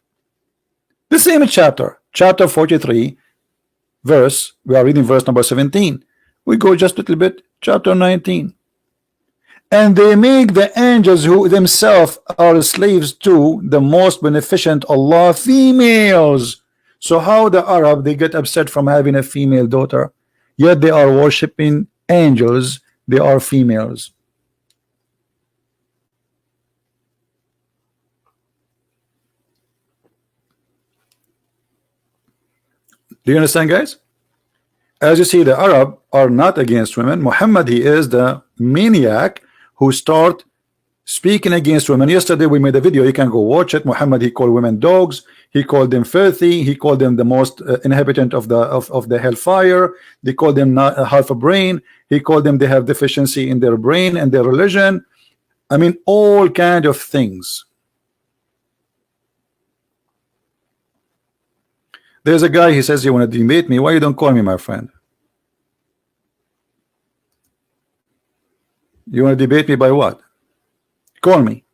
The same chapter 43 verse, we are reading verse number 17. We go just a little bit, chapter 19. And they make the angels who themselves are slaves to the most beneficent Allah females. So how the Arab they get upset from having a female daughter, yet they are worshiping angels, they are females. Do you understand, guys? As you see, the Arab are not against women. Muhammad, he is the maniac who start speaking against women. Yesterday we made a video, you can go watch it. Muhammad, he called women dogs, he called them filthy, he called them the most inhabitant of the hellfire, they called them not half a brain, he called them they have deficiency in their brain and their religion. I mean, all kind of things. There's a guy, he says he want to debate me. Why you don't call me, my friend? You want to debate me by what? Call me.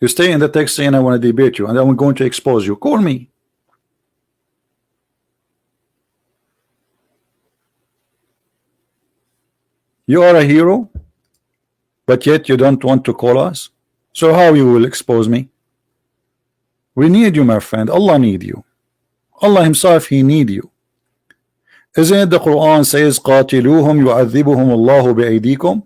You stay in the text saying I want to debate you and I'm going to expose you. Call me. You are a hero, but yet you don't want to call us. So how you will expose me? We need you, my friend. Allah need you. Allah himself, he need you. Isn't it the Quran says قاتلوهم يعذبهم الله بأيديكم?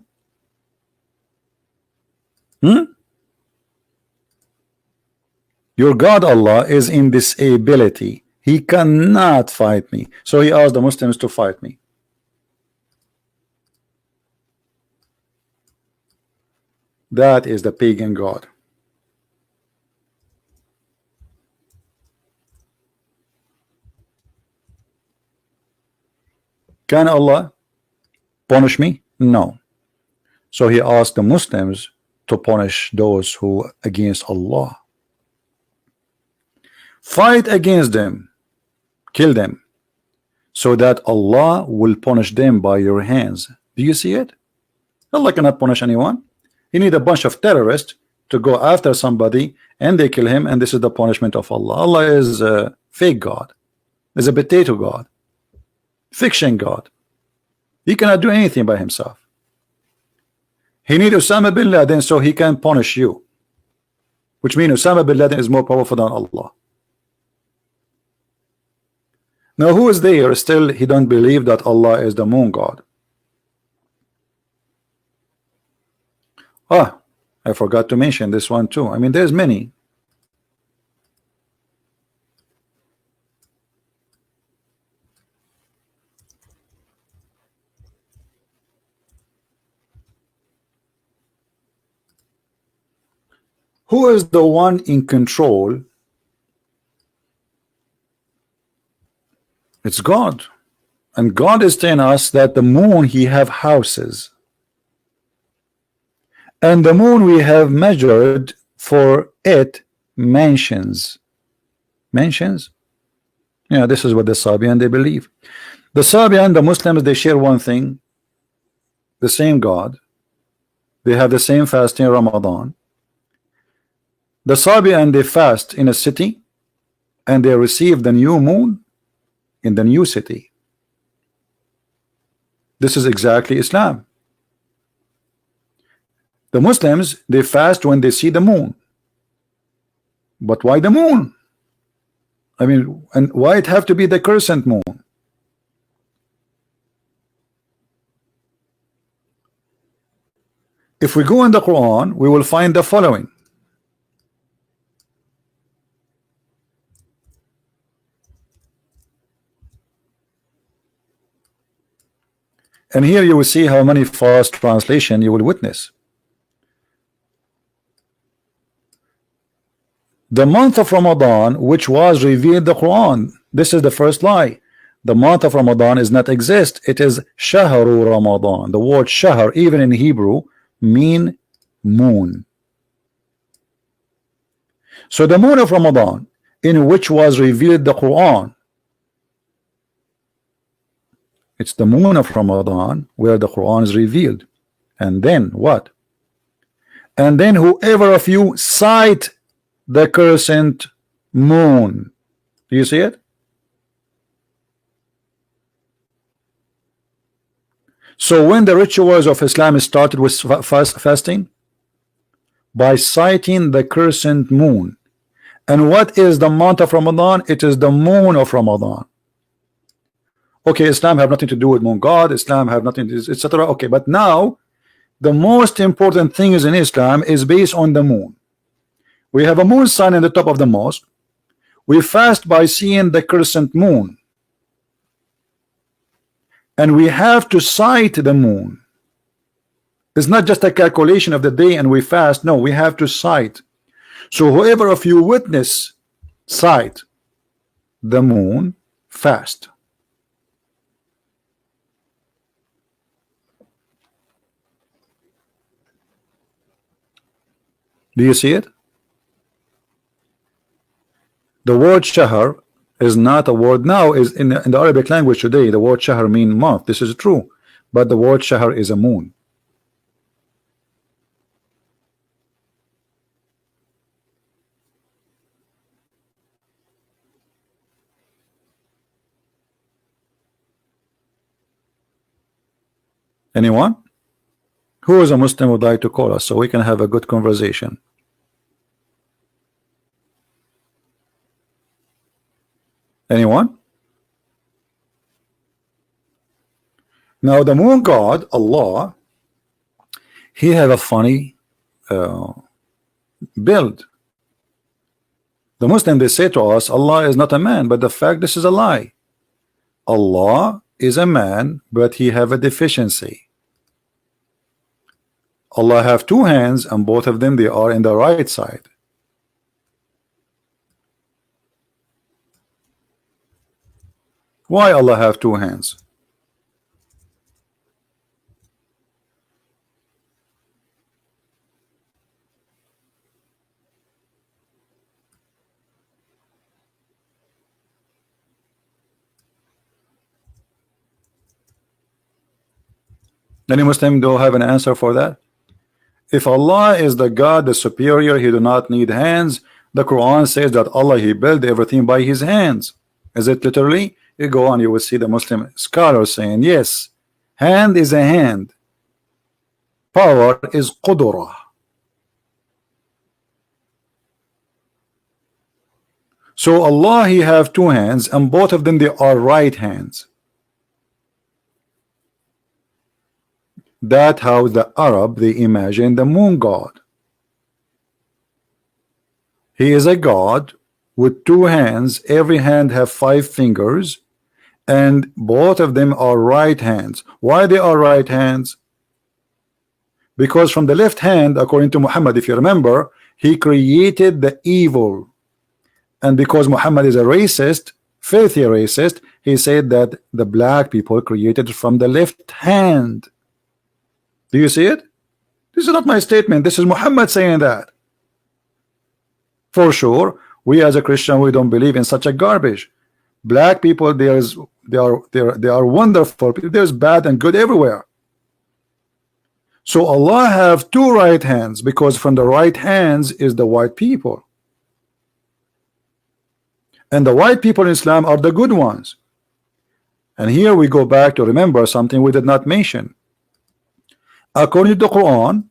Your God Allah is in disability. He cannot fight me. So he asked the Muslims to fight me. That is the pagan God. Can Allah punish me? No. So he asked the Muslims to punish those who against Allah. Fight against them, kill them, so that Allah will punish them by your hands. Do you see it? Allah cannot punish anyone. He need a bunch of terrorists to go after somebody and they kill him, and this is the punishment of Allah. Allah is a fake God, is a potato God, fiction God. He cannot do anything by himself. He need Osama bin Laden so he can punish you, which means Osama bin Laden is more powerful than Allah. Now who is there still he don't believe that Allah is the moon god? Ah, I forgot to mention this one too. I mean, there's many. Who is the one in control? It's God. And God is telling us that the moon he have houses. And the moon we have measured for it mansions. Mansions? Yeah, this is what the Sabian they believe. The Sabian, the Muslims, they share one thing, the same God. They have the same fasting Ramadan. The Sabian, they fast in a city and they receive the new moon in the new city. This is exactly Islam. The Muslims, they fast when they see the moon. But why the moon? I mean, and why it have to be the crescent moon? If we go in the Quran, we will find the following. And here you will see how many false translation you will witness. The month of Ramadan, which was revealed the Quran, this is the first lie. The month of Ramadan is not exist. It is Shahru Ramadan. The word Shahr, even in Hebrew, mean moon. So the moon of Ramadan, in which was revealed the Quran, it's the moon of Ramadan where the Quran is revealed. And then what? And then whoever of you sight the crescent moon. Do you see it? So when the rituals of Islam started with fasting? By sighting the crescent moon. And what is the month of Ramadan? It is the moon of Ramadan. Okay, Islam have nothing to do with moon god, Islam have nothing to do, etc. Okay, but now the most important thing is in Islam is based on the moon. We have a moon sign in the top of the mosque. We fast by seeing the crescent moon. And we have to sight the moon. It's not just a calculation of the day and we fast. No, we have to sight. So whoever of you witness sight the moon, fast. Do you see it? The word shahr is not a word now, is in the Arabic language today. The word shahr means month. This is true, but the word shahr is a moon. Anyone? Who is a Muslim would like to call us so we can have a good conversation? Anyone? Now the moon god Allah, he have a funny build. The Muslim, they say to us Allah is not a man, but the fact this is a lie. Allah is a man, but he have a deficiency. Allah have two hands and both of them they are in the right side. Why Allah have two hands? Any Muslim do have an answer for that? If Allah is the God, the superior, he do not need hands. The Quran says that Allah, he built everything by his hands. Is it literally? You go on, you will see the Muslim scholars saying yes, hand is a hand, power is qudra. So Allah, He have two hands, and both of them they are right hands. That how the Arab they imagine the moon god. He is a god with two hands. Every hand have 5 fingers, and both of them are right hands. Why they are right hands? Because from the left hand, according to Muhammad, if you remember, he created the evil. And because Muhammad is a racist, filthy racist, he said that the black people created from the left hand. Do you see it? This is not my statement. This is Muhammad saying that. For sure, we as a Christian, we don't believe in such a garbage. Black people, they are wonderful. There's bad and good everywhere. So Allah have two right hands, because from the right hands is the white people. And the white people in Islam are the good ones. And here we go back to remember something we did not mention. According to the Quran,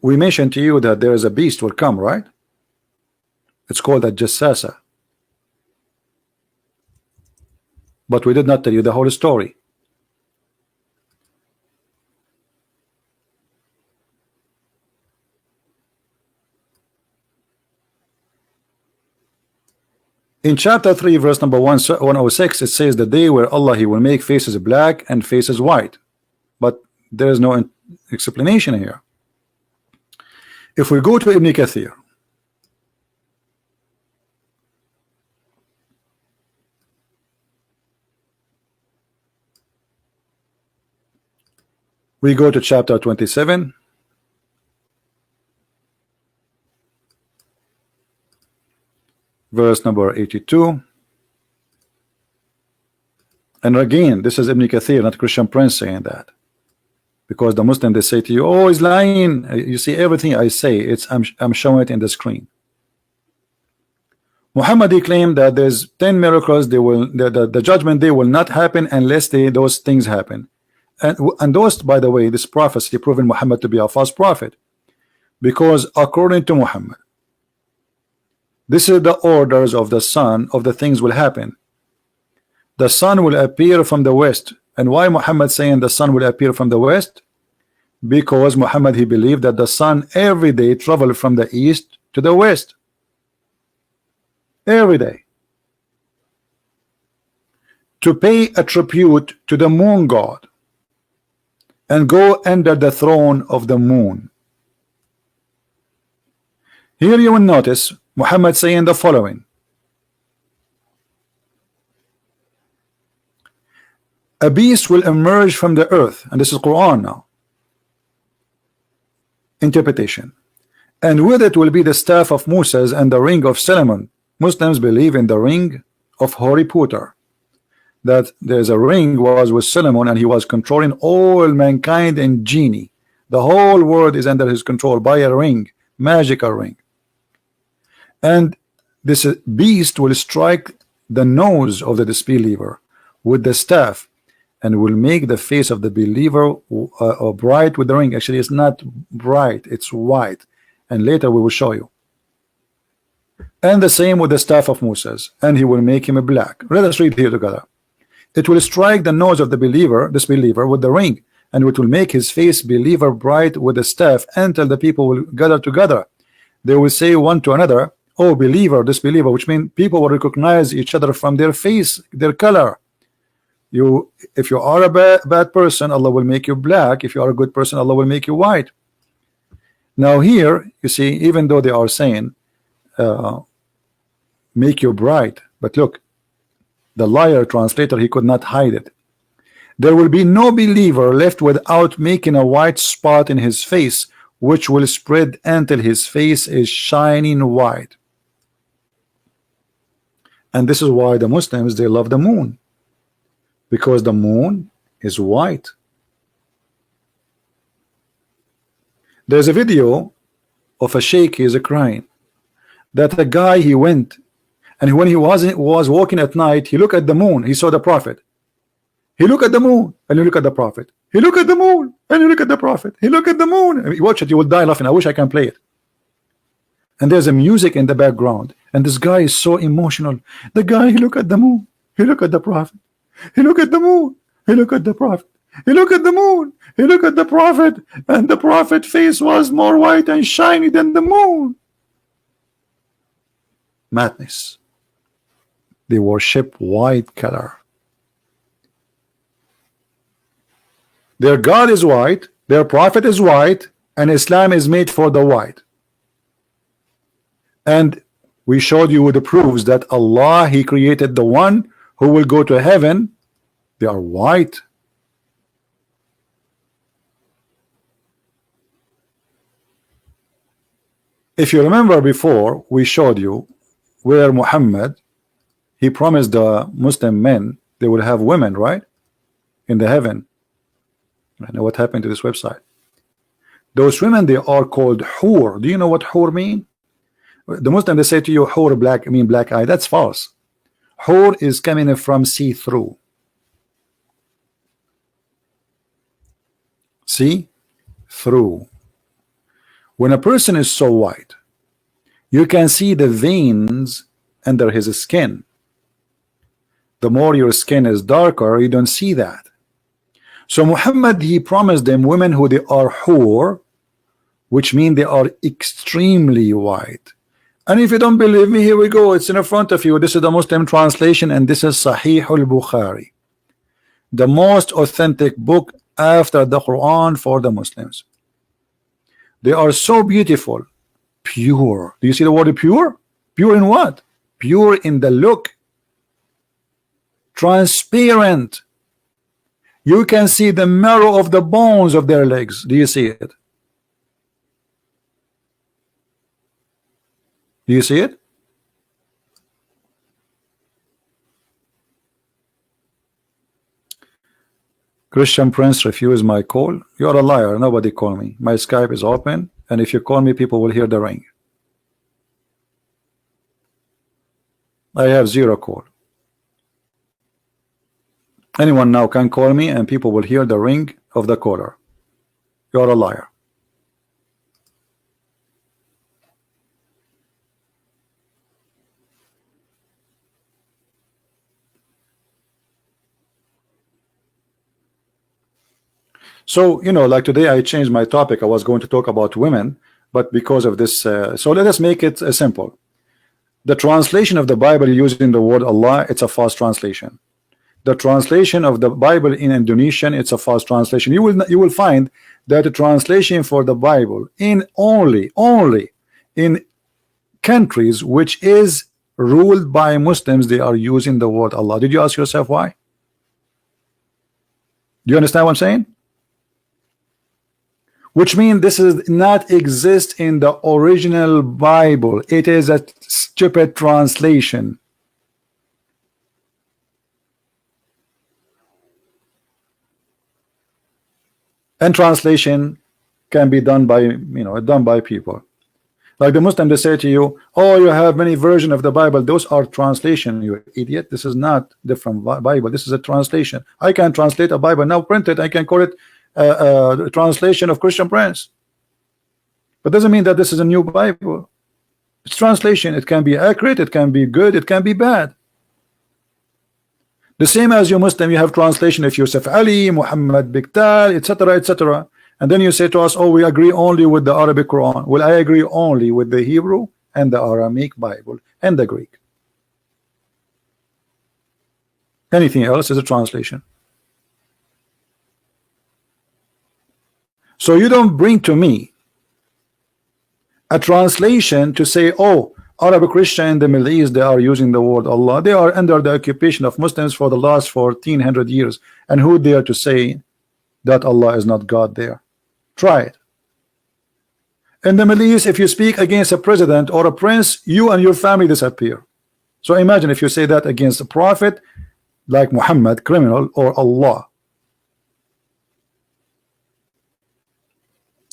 we mentioned to you that there is a beast will come, right? It's called a Jassasa. But we did not tell you the whole story. In chapter 3 verse number 106, it says the day where Allah He will make faces black and faces white. But there is no explanation here. If we go to Ibn Kathir, we go to chapter 27, verse number 82. And again, this is Ibn Kathir, not Christian Prince saying that. Because the Muslim, they say to you, oh, he's lying. You see everything I say, I'm showing it in the screen. Muhammad, he claimed that there's 10 miracles, the judgment day will not happen unless those things happen. And those, by the way, this prophecy proven Muhammad to be a false prophet. Because according to Muhammad, this is the orders of the sun of the things will happen. The sun will appear from the west. And why Muhammad saying the sun will appear from the west? Because Muhammad, he believed that the sun every day traveled from the east to the west. Every day. To pay a tribute to the moon god. And go under the throne of the moon. Here you will notice Muhammad saying the following. A beast will emerge from the earth, and this is Quran now. Interpretation. And with it will be the staff of Moses and the ring of Solomon. Muslims believe in the ring of Harry Potter. That there's a ring was with Solomon, and he was controlling all mankind and genie. The whole world is under his control by a ring, magical ring. And this beast will strike the nose of the disbeliever with the staff, and will make the face of the believer bright with the ring. Actually, it's not bright, it's white. And later we will show you. And the same with the staff of Moses, and he will make him black. Let us read here together. It will strike the nose of the disbeliever with the ring, and it will make his face believer bright with the staff, until the people will gather together. They will say one to another, oh believer, disbeliever, which means people will recognize each other from their face, their color. If you are a bad person, Allah will make you black. If you are a good person, Allah will make you white. Now here, you see, even though they are saying make you bright, but look, the liar translator, he could not hide it. There will be no believer left without making a white spot in his face, which will spread until his face is shining white. And this is why the Muslims, they love the moon. Because the moon is white. There's a video of a sheikh, he is crying, that a guy, he went, and when he was walking at night, he looked at the moon, he saw the prophet, He look at the moon and you look at the prophet. He look at the moon and you look at the prophet. He look at the moon. You watch it, you will die laughing. I wish I can play it. And there's a music in the background, and this guy is so emotional. The guy, he look at the moon, he look at the prophet, he look at the moon, he look at the prophet, he look at the moon, he look at the prophet, and the prophet face was more white and shiny than the moon. Madness. They worship white color. Their God is white, their prophet is white, and Islam is made for the white. And we showed you with the proofs that Allah, He created the one who will go to heaven. They are white. If you remember before, we showed you where Muhammad, he promised the Muslim men they will have women, right, in the heaven. I know what happened to this website. Those women, they are called hur. Do you know what hur mean? The Muslim, they say to you, hur black, I mean black eye. That's false. Hur is coming from see-through. See through. When a person is so white, you can see the veins under his skin. The more your skin is darker, you don't see that. So Muhammad, he promised them women who they are hur, which mean they are extremely white. And if you don't believe me, here we go. It's in front of you. This is the Muslim translation, and this is Sahih al-Bukhari, the most authentic book after the Quran for the Muslims. They are so beautiful, pure. Do you see the word pure? Pure in what? Pure in the look. Transparent. You can see the marrow of the bones of their legs. Do you see it? Do you see it? Christian Prince refused my call. You're a liar. Nobody call me. My Skype is open, and if you call me, people will hear the ring. I have 0 call. Anyone now can call me, and people will hear the ring of the caller. You're a liar. So, you know, like today I changed my topic. I was going to talk about women, but because of this, so let us make it simple. The translation of the Bible using the word Allah, it's a false translation. The translation of the Bible in Indonesian, it's a false translation. You will find that the translation for the Bible in only in countries which is ruled by Muslims, they are using the word Allah. Did you ask yourself why? Do you understand what I'm saying? Which means this is not exist in the original Bible. It is a stupid translation. And translation can be done by, you know, done by people. Like the Muslim, they say to you, oh, you have many versions of the Bible. Those are translation, you idiot. This is not different Bible. This is a translation. I can translate a Bible now, print it. I can call it translation of Christian Prince, but doesn't mean that this is a new Bible. It's translation. It can be accurate, it can be good, it can be bad. The same as you Muslim, you have translation of Yusuf Ali, Muhammad Biktal, etc., etc., and then you say to us, oh, we agree only with the Arabic Quran. Well, I agree only with the Hebrew and the Aramaic Bible and the Greek. Anything else is a translation. So you don't bring to me a translation to say, oh, Arabic Christian in the Middle East, they are using the word Allah. They are under the occupation of Muslims for the last 1400 years. And who dare to say that Allah is not God there? Try it. In the Middle East, if you speak against a president or a prince, you and your family disappear. So imagine if you say that against a prophet like Muhammad, criminal, or Allah.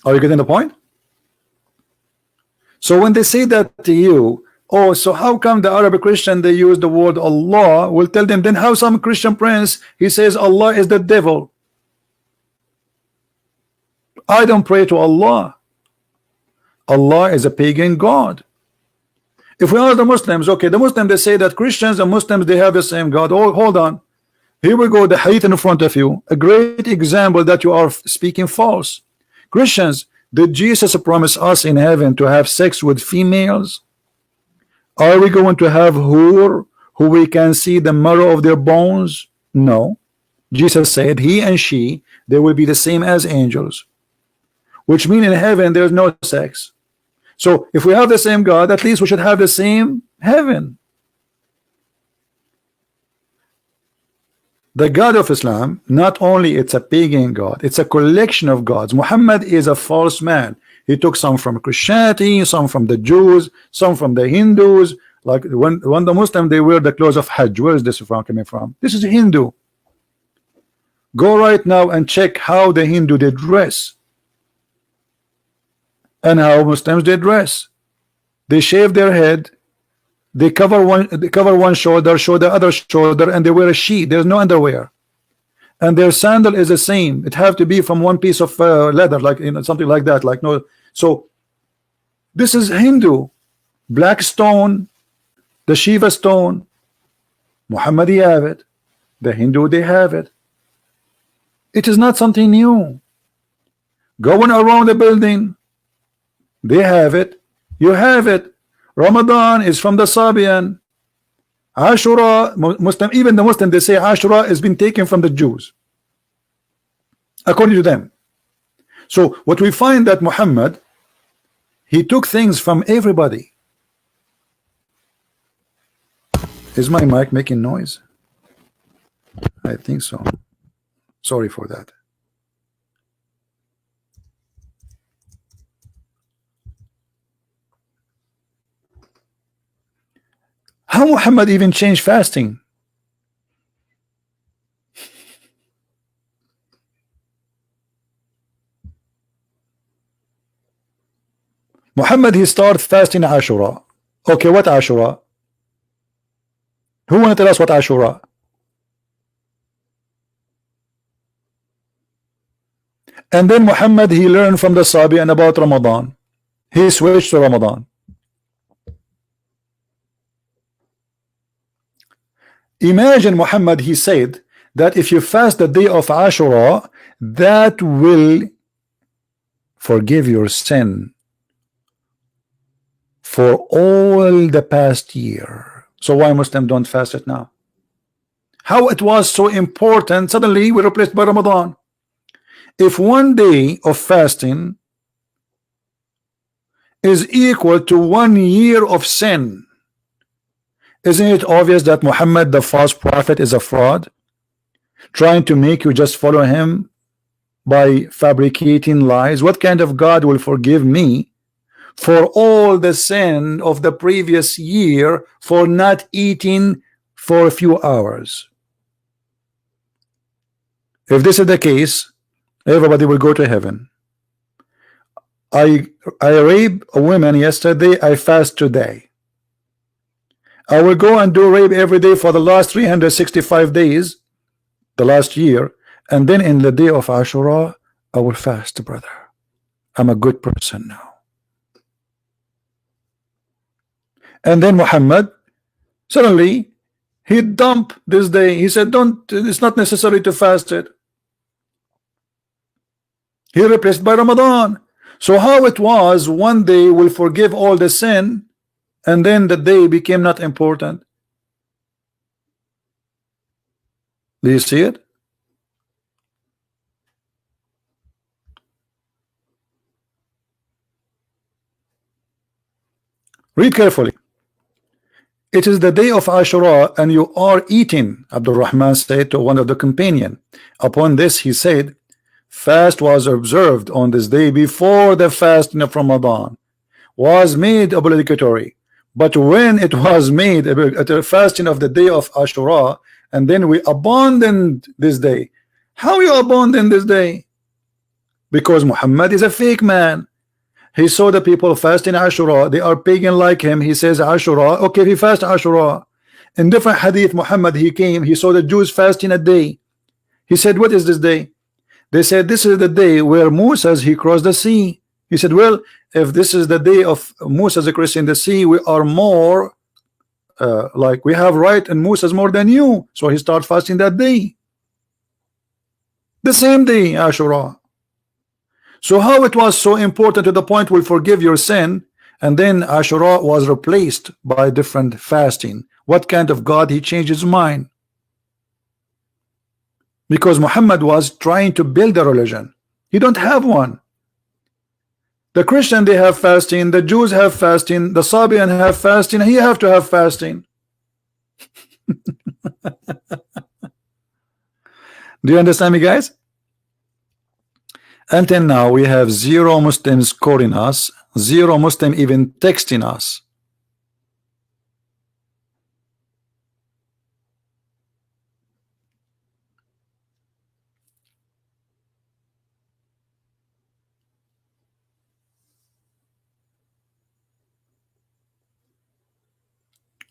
Are you getting the point? So when they say that to you, Oh, so how come the Arab Christian they use the word Allah? We'll tell them, then how some Christian prince he says Allah is the devil? I don't pray to Allah. Allah is a pagan god. If we are the Muslims, okay, the Muslims they say that Christians and Muslims they have the same God. Oh, hold on. Here we go, the hadith in front of you, a great example that you are speaking false. Christians, did Jesus promise us in heaven to have sex with females? Are we going to have whore who we can see the marrow of their bones? No. Jesus said he and she, they will be the same as angels, which means in heaven there's no sex. So if we have the same God, at least we should have the same heaven. The God of Islam, not only it's a pagan God, it's a collection of gods. Muhammad is a false man. He took some from Christianity, some from the Jews, some from the Hindus. Like when the Muslim they wear the clothes of Hajj. Where is this from coming from? This is a Hindu. Go right now and check how the Hindu they dress and how Muslims they dress. They shave their head. They cover one shoulder, show the other shoulder, and they wear a sheet. There's no underwear, and their sandal is the same. It have to be from one piece of leather, like something like that. Like no, so this is Hindu, black stone, the Shiva stone. Muhammadi have it, the Hindu they have it. It is not something new. Going around the building, they have it. You have it. Ramadan is from the Sabian. Ashura, Muslim, even the Muslim they say Ashura has been taken from the Jews, according to them. So what we find that Muhammad, he took things from everybody. Is my mic making noise? I think so. Sorry for that. How Muhammad even changed fasting? Muhammad he started fasting Ashura. Okay, what Ashura? Who want to tell us what Ashura? And then Muhammad he learned from the Sabian about Ramadan. He switched to Ramadan. Imagine Muhammad he said that if you fast the day of Ashura, that will forgive your sin for all the past year. So why Muslims don't fast it now? How it was so important, suddenly we replaced by Ramadan. If one day of fasting is equal to 1 year of sin, isn't it obvious that Muhammad the false prophet is a fraud, trying to make you just follow him by fabricating lies? What kind of God will forgive me for all the sin of the previous year for not eating for a few hours? If this is the case, everybody will go to heaven. I raped a woman yesterday, I fast today. I will go and do rape every day for the last 365 days, the last year, and then in the day of Ashura, I will fast, brother. I'm a good person now. And then Muhammad, suddenly, he dumped this day. He said, it's not necessary to fast it. He replaced by Ramadan. So how it was, one day will forgive all the sin, and then the day became not important. Do you see it? Read carefully. It is the day of Ashura and you are eating, Abdul Rahman said to one of the companion. Upon this he said, fast was observed on this day before the fasting of Ramadan was made obligatory. But when it was made at the fasting of the day of Ashura, and then we abandoned this day. How you abandon this day? Because Muhammad is a fake man. He saw the people fasting Ashura. They are pagan like him. He says Ashura. Okay, he fast Ashura. In different hadith, Muhammad, he came. He saw the Jews fasting a day. He said, what is this day? They said, this is the day where Moses, he crossed the sea. He said, well, if this is the day of Moses crossing the sea, we are more like we have right and Moses more than you. So he started fasting that day. The same day, Ashura. So how it was so important to the point will forgive your sin, and then Ashura was replaced by different fasting. What kind of God he changed his mind? Because Muhammad was trying to build a religion. He don't have one. The Christian, they have fasting, the Jews have fasting, the Sabian have fasting, he have to have fasting. Do you understand me, guys? Until now we have 0 Muslims calling us, 0 Muslim even texting us.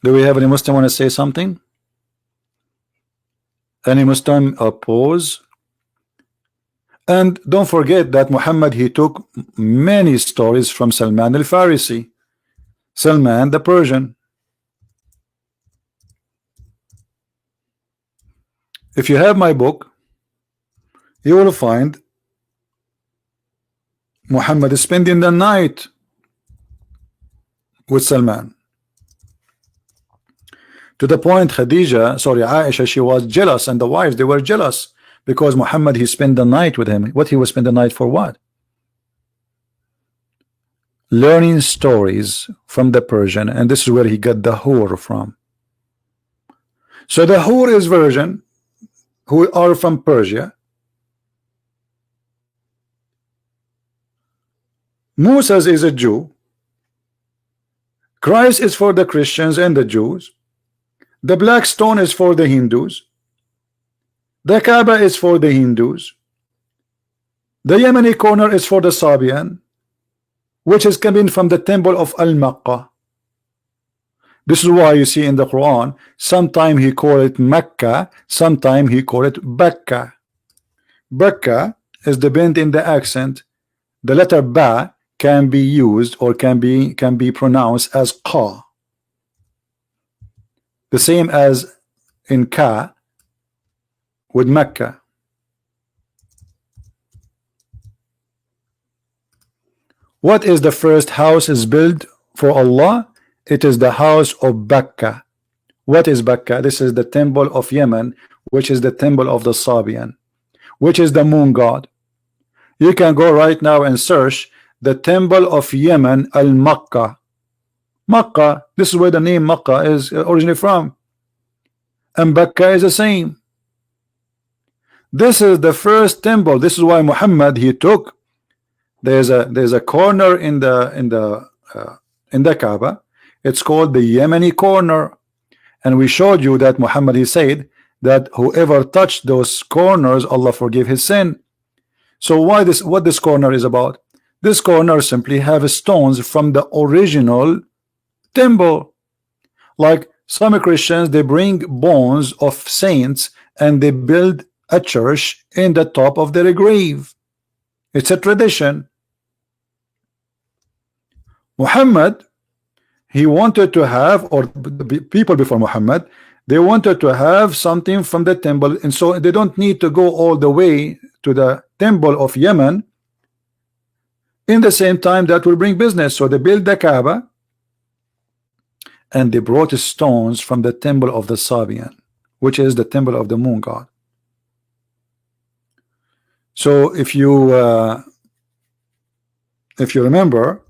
Do we have any Muslim want to say something? Any Muslim oppose? And don't forget that Muhammad, he took many stories from Salman al-Farisi, Salman the Persian. If you have my book, you will find Muhammad is spending the night with Salman. To the point Aisha, she was jealous, and the wives, they were jealous because Muhammad, he spent the night with him. What he was spend the night for? What? Learning stories from the Persian, and this is where he got the hur from. So the hur is version who are from Persia. Moses is a Jew. Christ is for the Christians and the Jews. The black stone is for the Hindus. The Kaaba is for the Hindus. The Yemeni corner is for the Sabian, which is coming from the temple of Al-Makkah. This is why you see in the Quran, sometime he call it Mecca, sometime he call it Bakka. Bakka is dependent in the accent. The letter Ba can be used or can be pronounced as Qa. The same as in Ka with Mecca. What is the first house is built for Allah? It is the house of Bakka. What is Bakka? This is the temple of Yemen, which is the temple of the Sabian, which is the moon god. You can go right now and search the temple of Yemen, Al-Makkah. Makkah, this is where the name Makkah is originally from, and Bakka is the same. This is the first temple. This is why Muhammad, he took, there's a corner in the Kaaba. It's called the Yemeni corner, and we showed you that Muhammad, he said that whoever touched those corners, Allah forgive his sin. So why this? What this corner is about? This corner simply have stones from the original temple. Like some Christians, they bring bones of saints and they build a church in the top of their grave. It's a tradition. Muhammad, he wanted to have, or the people before Muhammad, they wanted to have something from the temple, and so they don't need to go all the way to the temple of Yemen. In the same time, that will bring business. So they built the Kaaba, and they brought stones from the temple of the Sabian, which is the temple of the moon god. So if you remember,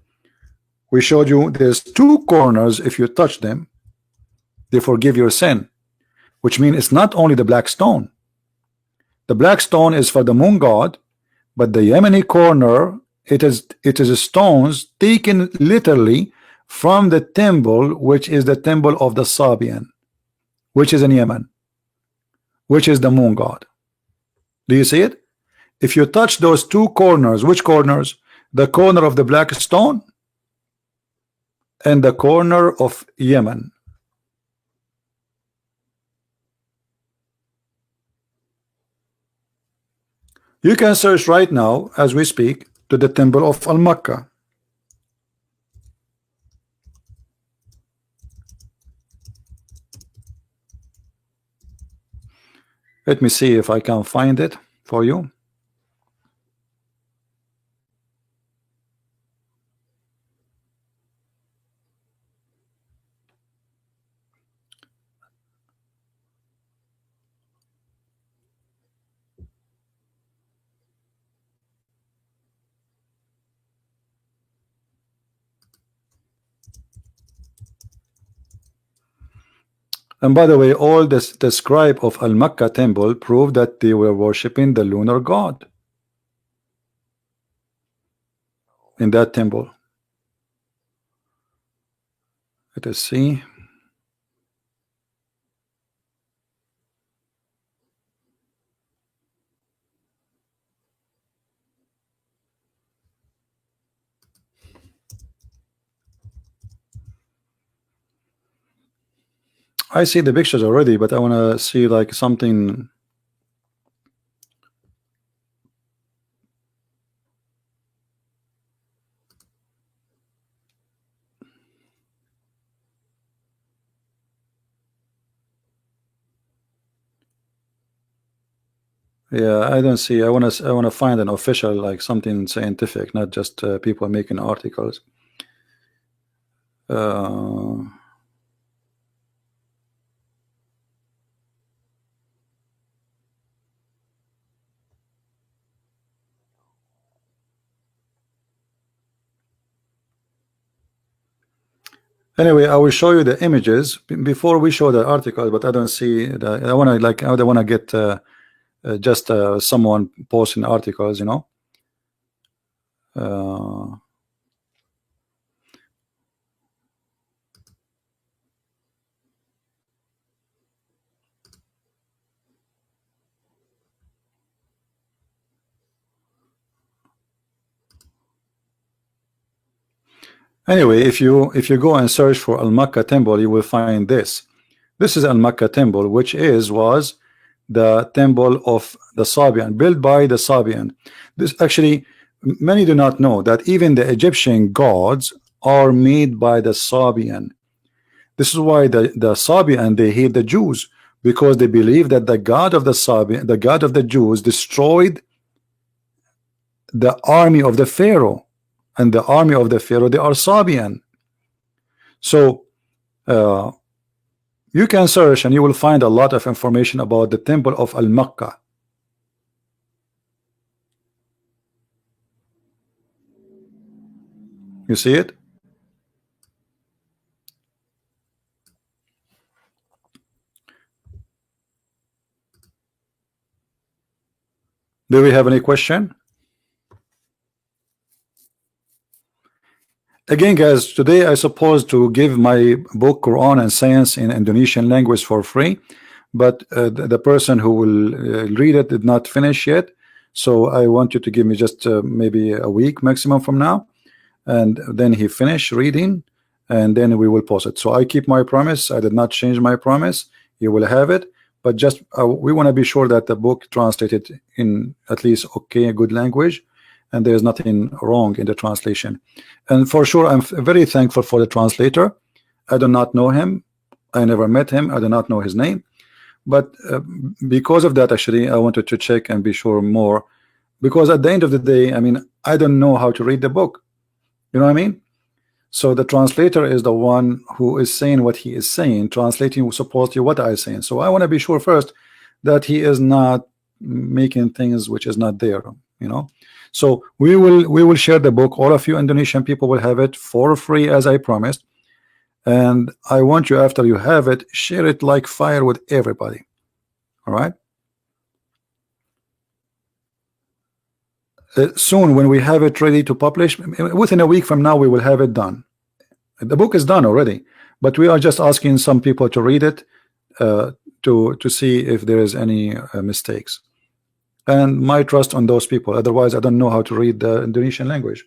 we showed you there's two corners. If you touch them, they forgive your sin, which means it's not only the black stone. The black stone is for the moon god, but the Yemeni corner, it is stones taken literally from the temple, which is the temple of the Sabian, which is in Yemen, which is the moon god. Do you see it? If you touch those two corners, which corners? the corner of the black stone and the corner of Yemen. You can search right now as we speak to the temple of Al-Makkah. Let me see if I can find it for you. And by the way, all this, the scribe of Al-Makkah temple proved that they were worshipping the lunar god in that temple. Let us see. I see the pictures already, but I want to see like something. Yeah, I don't see. I want to find an official, like something scientific, not just people making articles. Anyway, I will show you the images before we show the article, but I don't see the. I want to like. I don't want to get just someone posting articles, you know. Anyway, if you go and search for Al-Makkah temple, you will find this. This is Al-Makkah temple, which was the temple of the Sabian, built by the Sabian. This actually, many do not know that even the Egyptian gods are made by the Sabian. This is why the Sabian, they hate the Jews, because they believe that the God of the Sabian, the God of the Jews, destroyed the army of the Pharaoh. And the army of the Pharaoh, they are Sabian. So you can search and you will find a lot of information about the temple of Al-Makkah. You see it? Do we have any question? Again, guys, today I supposed to give my book Quran and Science in Indonesian language for free, but the person who will read it did not finish yet. So I want you to give me just maybe a week maximum from now, and then he finished reading, and then we will post it. So I keep my promise. I did not change my promise. You will have it, but just we want to be sure that the book translated in at least okay, a good language, and there's nothing wrong in the translation. And for sure, I'm very thankful for the translator. I do not know him. I never met him. I do not know his name. But because of that, actually, I wanted to check and be sure more. Because at the end of the day, I mean, I don't know how to read the book. You know what I mean? So the translator is the one who is saying what he is saying, translating supposedly what I saying. So I want to be sure first that he is not making things which is not there, you know. So we will share the book. All of you Indonesian people will have it for free, as I promised. And I want you, after you have it, share it like fire with everybody. All right. Soon, when we have it ready to publish, within a week from now, we will have it done. The book is done already, but we are just asking some people to read it to see if there is any mistakes. And my trust on those people. Otherwise, I don't know how to read the Indonesian language.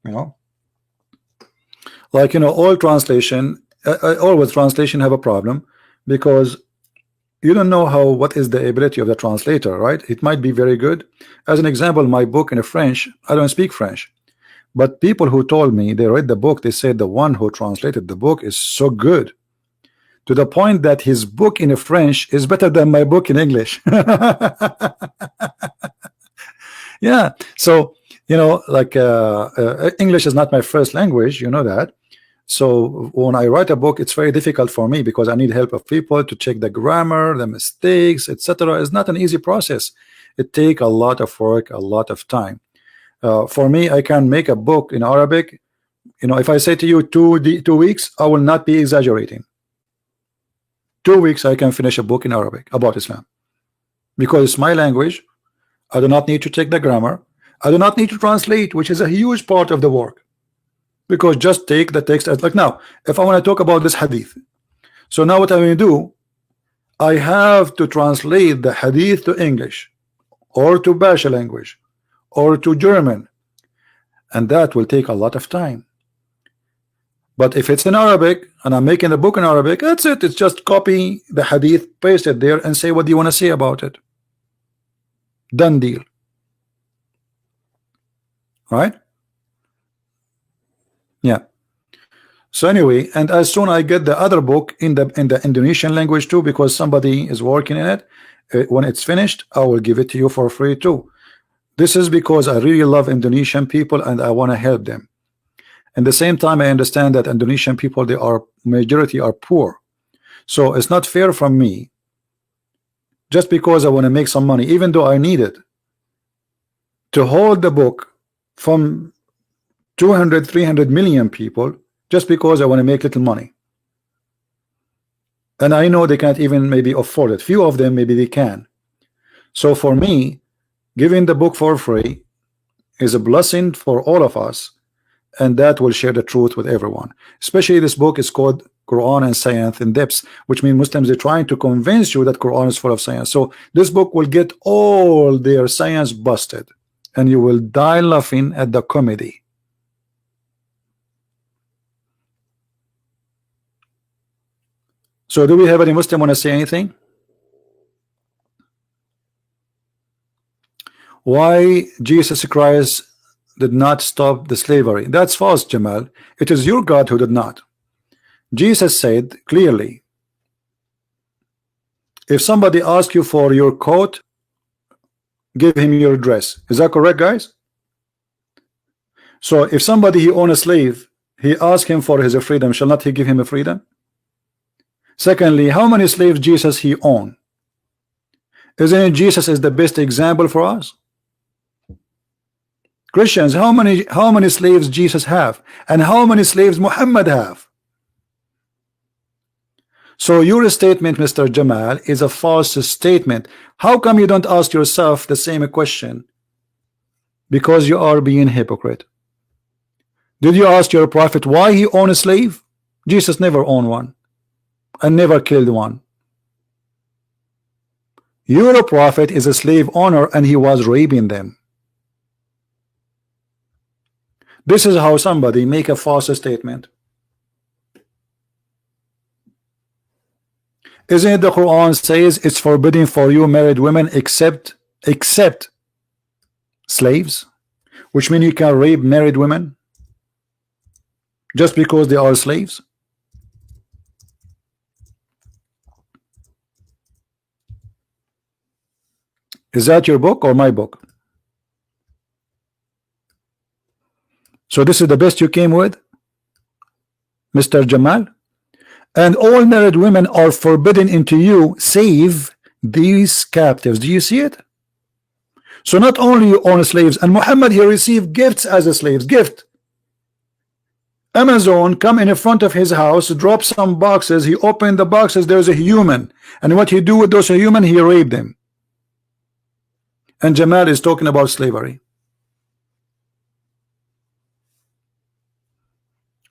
You know, like, all translation, always translation have a problem, because you don't know what is the ability of the translator, right? It might be very good. As an example, my book in French, I don't speak French, but people who told me they read the book, they said the one who translated the book is so good, to the point that his book in French is better than my book in English. Yeah, so like English is not my first language, you know that. So when I write a book, it's very difficult for me because I need help of people to check the grammar, the mistakes, etc. It's not an easy process. It takes a lot of work, a lot of time. For me, I can make a book in Arabic. If I say to you 2 weeks, I will not be exaggerating. 2 weeks, I can finish a book in Arabic about Islam, because it's my language. I do not need to check the grammar. I do not need to translate, which is a huge part of the work. Because just take the text as, like, now, if I want to talk about this hadith, so now what I'm going to do, I have to translate the hadith to English, or to Basha language, or to German, and that will take a lot of time. But if it's in Arabic and I'm making the book in Arabic, that's it. It's just copy the hadith, paste it there, and say what do you want to say about it. Done deal. Right? Yeah. So anyway, and as soon I get the other book in the Indonesian language too, because somebody is working in it, when it's finished, I will give it to you for free too. This is because I really love Indonesian people and I want to help them. At the same time, I understand that Indonesian people, majority are poor. So it's not fair from me, just because I want to make some money, even though I need it, to hold the book from 200, 300 million people, just because I want to make little money. And I know they can't even maybe afford it. Few of them, maybe they can. So for me, giving the book for free is a blessing for all of us, and that will share the truth with everyone. Especially this book is called Quran and Science in Depth, which means Muslims are trying to convince you that Quran is full of science. So this book will get all their science busted, and you will die laughing at the comedy. So do we have any Muslim want to say anything? Why Jesus Christ did not stop the slavery? That's false, Jamal. It is your God who did not. Jesus said clearly, if somebody asks you for your coat, give him your dress. Is that correct, guys? So if somebody he own a slave, he asks him for his freedom, shall not he give him a freedom? Secondly, how many slaves Jesus he owned? Isn't it Jesus is the best example for us? Christians, how many slaves Jesus have, and how many slaves Muhammad have? So your statement, Mr. Jamal, is a false statement. How come you don't ask yourself the same question? Because you are being hypocrite. Did you ask your prophet why he owned a slave? Jesus never owned one and never killed one. Your prophet is a slave owner and he was raping them. This is how somebody make a false statement. Isn't it the Quran says it's forbidden for you married women except slaves, which means you can rape married women just because they are slaves? Is that your book or my book? So this is the best you came with, Mr. Jamal? And all married women are forbidden into you, save these captives. Do you see it? So not only you own slaves, and Muhammad he received gifts as a slaves. Gift. Amazon come in front of his house, drop some boxes. He opened the boxes. There's a human, and what he do with those human? He raped them. And Jamal is talking about slavery.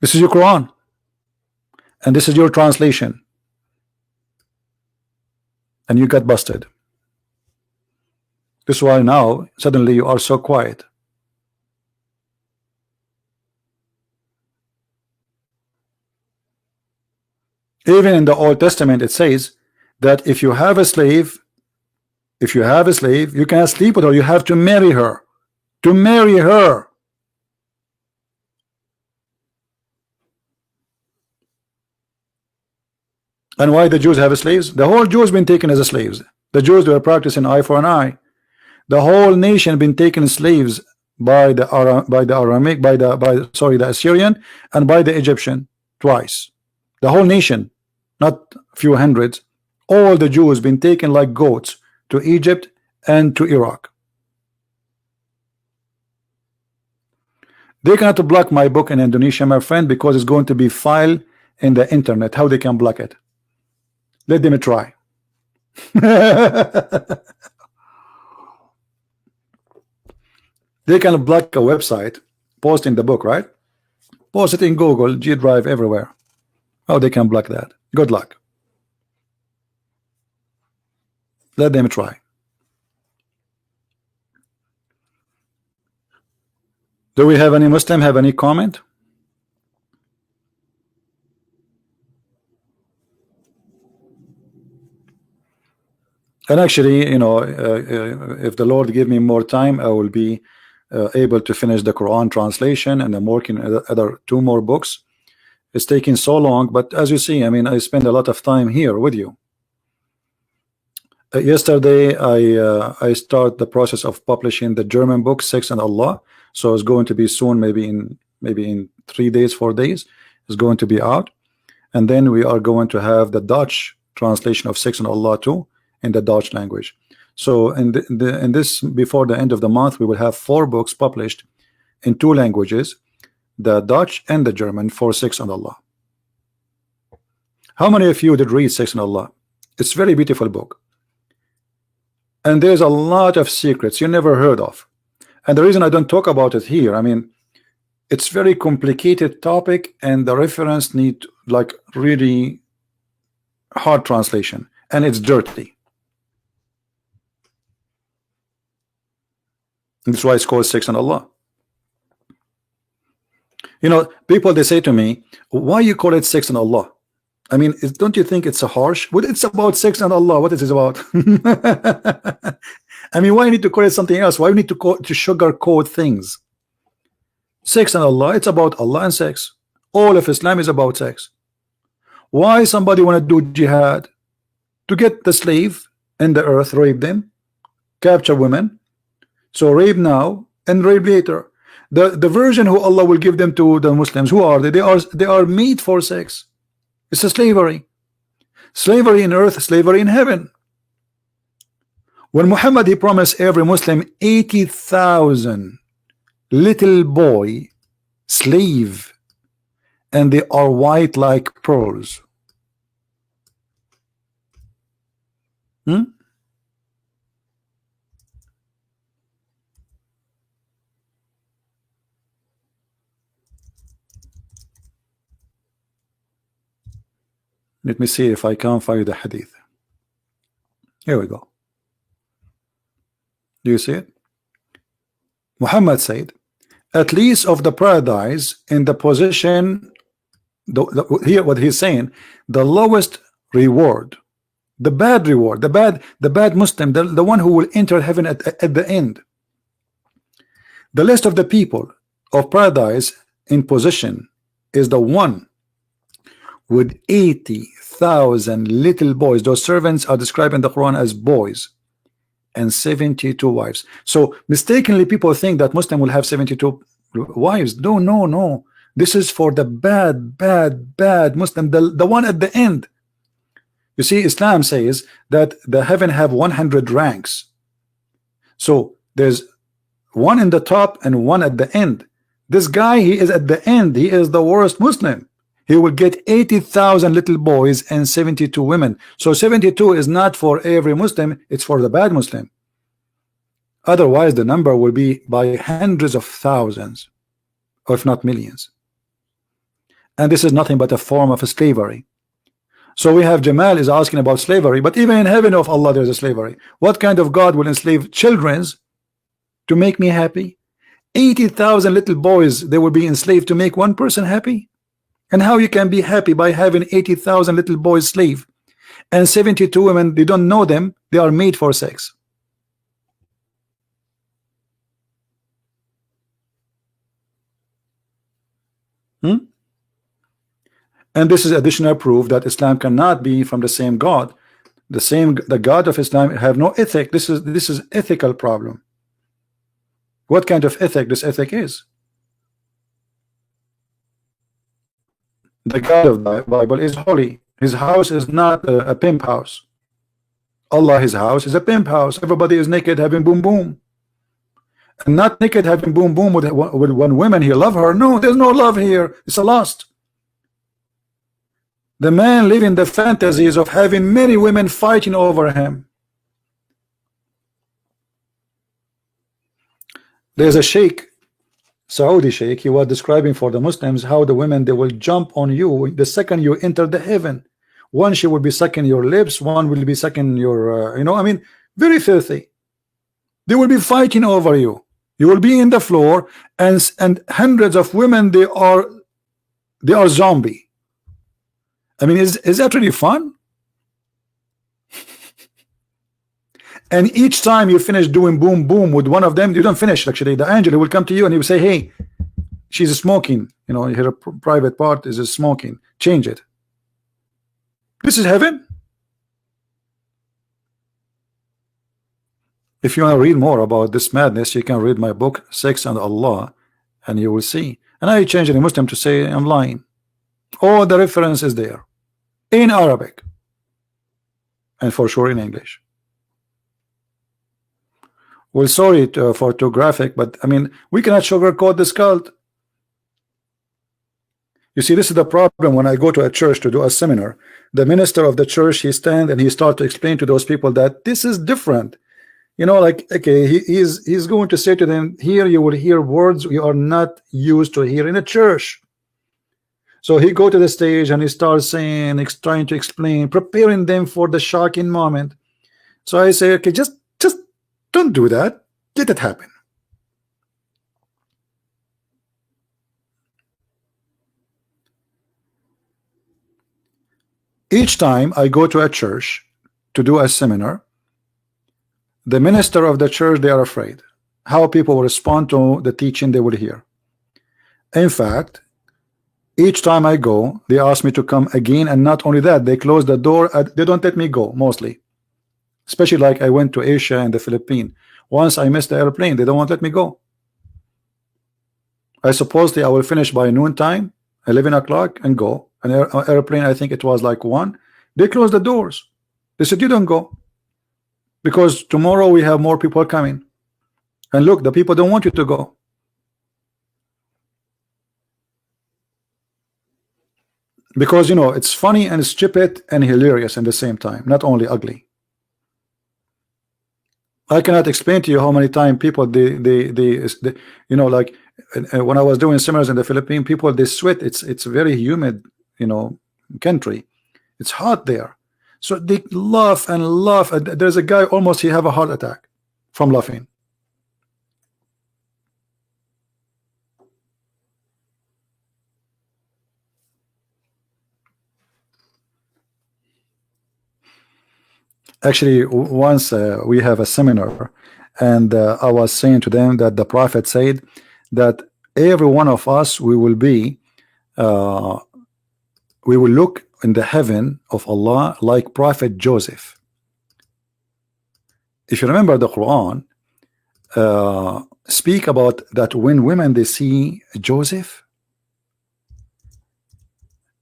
This is your Quran, and this is your translation, and you got busted. This is why now suddenly you are so quiet. Even in the Old Testament it says that if you have a slave, you cannot sleep with her, you have to marry her. To marry her. And why the Jews have slaves? The whole Jews been taken as slaves. The Jews were practicing eye for an eye. The whole nation been taken slaves by the Aramic, by the Assyrian, and by the Egyptian twice. The whole nation, not a few hundreds. All the Jews been taken like goats to Egypt and to Iraq. They cannot block my book in Indonesia, my friend, because it's going to be filed in the internet. How they can block it? Let them try. They can block a website, post in the book, right? Post it in Google, G Drive, everywhere. How they can block that? Good luck. Let them try. Do we have any Muslim have any comment? And actually, you know, if the Lord give me more time, I will be able to finish the Quran translation, and I'm working on other 2 more books. It's taking so long, but as you see, I mean, I spend a lot of time here with you. Yesterday, I start the process of publishing the German book, Sex and Allah. So it's going to be soon, maybe in 3 days, 4 days, it's going to be out. And then we are going to have the Dutch translation of Sex and Allah too, in the Dutch language. So in this, before the end of the month, we will have 4 books published in 2 languages, the Dutch and the German, for Sex and Allah. How many of you did read Sex and Allah? It's a very beautiful book, and there's a lot of secrets you never heard of. And the reason I don't talk about it here, I mean, it's very complicated topic, and the reference need like really hard translation, and it's dirty. That's why it's called Sex and Allah. You know, people, they say to me, why you call it Sex and Allah? I mean, don't you think it's a harsh? Well, it's about sex and Allah. What is it about? I mean, why you need to call it something else? Why you need to sugarcoat things? Sex and Allah, it's about Allah and sex. All of Islam is about sex. Why somebody want to do jihad? To get the slave in the earth, rape them, capture women. So rape now and rape later. The version who Allah will give them to the Muslims, who are they? They are made for sex. It's a slavery. Slavery in earth, slavery in heaven. When Muhammad, he promised every Muslim 80,000 little boy slave, and they are white like pearls. Let me see if I can find the hadith. Here we go. Do you see it? Muhammad said, at least of the paradise in the position, here what he's saying, the lowest reward, the bad reward, the bad Muslim, the one who will enter heaven at the end. The list of the people of paradise in position is the one with 80,000 little boys. Those servants are described in the Quran as boys, and 72 wives. So mistakenly people think that Muslim will have 72 wives. No. This is for the bad Muslim, the one at the end. You see, Islam says that the heaven have 100 ranks. So there's one in the top and one at the end. This guy, he is at the end. He is the worst Muslim. He will get 80,000 little boys and 72 women. So 72 is not for every Muslim, it's for the bad Muslim. Otherwise the number will be by hundreds of thousands, or if not millions. And this is nothing but a form of slavery. So we have Jamal is asking about slavery, but even in heaven of Allah there's a slavery. What kind of God will enslave children to make me happy? 80,000 little boys, they will be enslaved to make one person happy? And how you can be happy by having 80,000 little boys slave and 72 women, they don't know them, they are made for sex. And this is additional proof that Islam cannot be from the same God. The God of Islam have no ethic. This is ethical problem. What kind of ethic this ethic is? The God of the Bible is holy. His house is not a pimp house. Allah, his house is a pimp house. Everybody is naked having boom boom. And not naked having boom boom with one woman he love her. No, there's no love here. It's a lust. The man living the fantasies of having many women fighting over him. There's a sheikh, Saudi sheikh, he was describing for the Muslims how the women, they will jump on you the second you enter the heaven. One, she will be sucking your lips, one will be sucking your you know, I mean, very filthy. They will be fighting over you. You will be in the floor, and hundreds of women, they are zombie. I mean, is that really fun? And each time you finish doing boom boom with one of them, you don't finish. Actually, the angel will come to you and he will say, "Hey, she's smoking. You know, her private part is smoking. Change it." This is heaven. If you want to read more about this madness, you can read my book, Sex and Allah, and you will see. And I changed the Muslim to say I'm lying. All the reference is there in Arabic and for sure in English. Well, sorry for too graphic, but I mean, we cannot sugarcoat this cult. You see, this is the problem when I go to a church to do a seminar. The minister of the church, he stand and he start to explain to those people that this is different. You know, like, okay, he's going to say to them, here you will hear words you are not used to hear in a church. So he go to the stage and he starts saying, trying to explain, preparing them for the shocking moment. So I say, okay, just don't do that. Let it happen. Each time I go to a church to do a seminar, the minister of the church, they are afraid how people will respond to the teaching they will hear. In fact, each time I go, they ask me to come again, and not only that, they close the door. They don't let me go, mostly. Especially like I went to Asia and the Philippines. Once I missed the airplane, they don't want to let me go. I supposedly I will finish by noon time, 11 o'clock, and go. An airplane, I think it was like 1. They closed the doors. They said, you don't go. Because tomorrow we have more people coming. And look, the people don't want you to go. Because, you know, it's funny and stupid and hilarious at the same time, not only ugly. I cannot explain to you how many times people they you know, like when I was doing seminars in the Philippines, people they sweat. It's a very humid, you know, country. It's hot there, so they laugh and laugh. There's a guy almost he have a heart attack from laughing. Actually, once we have a seminar, and I was saying to them that the Prophet said that every one of us we will look in the heaven of Allah like Prophet Joseph. If you remember the Quran, speak about that when women they see Joseph,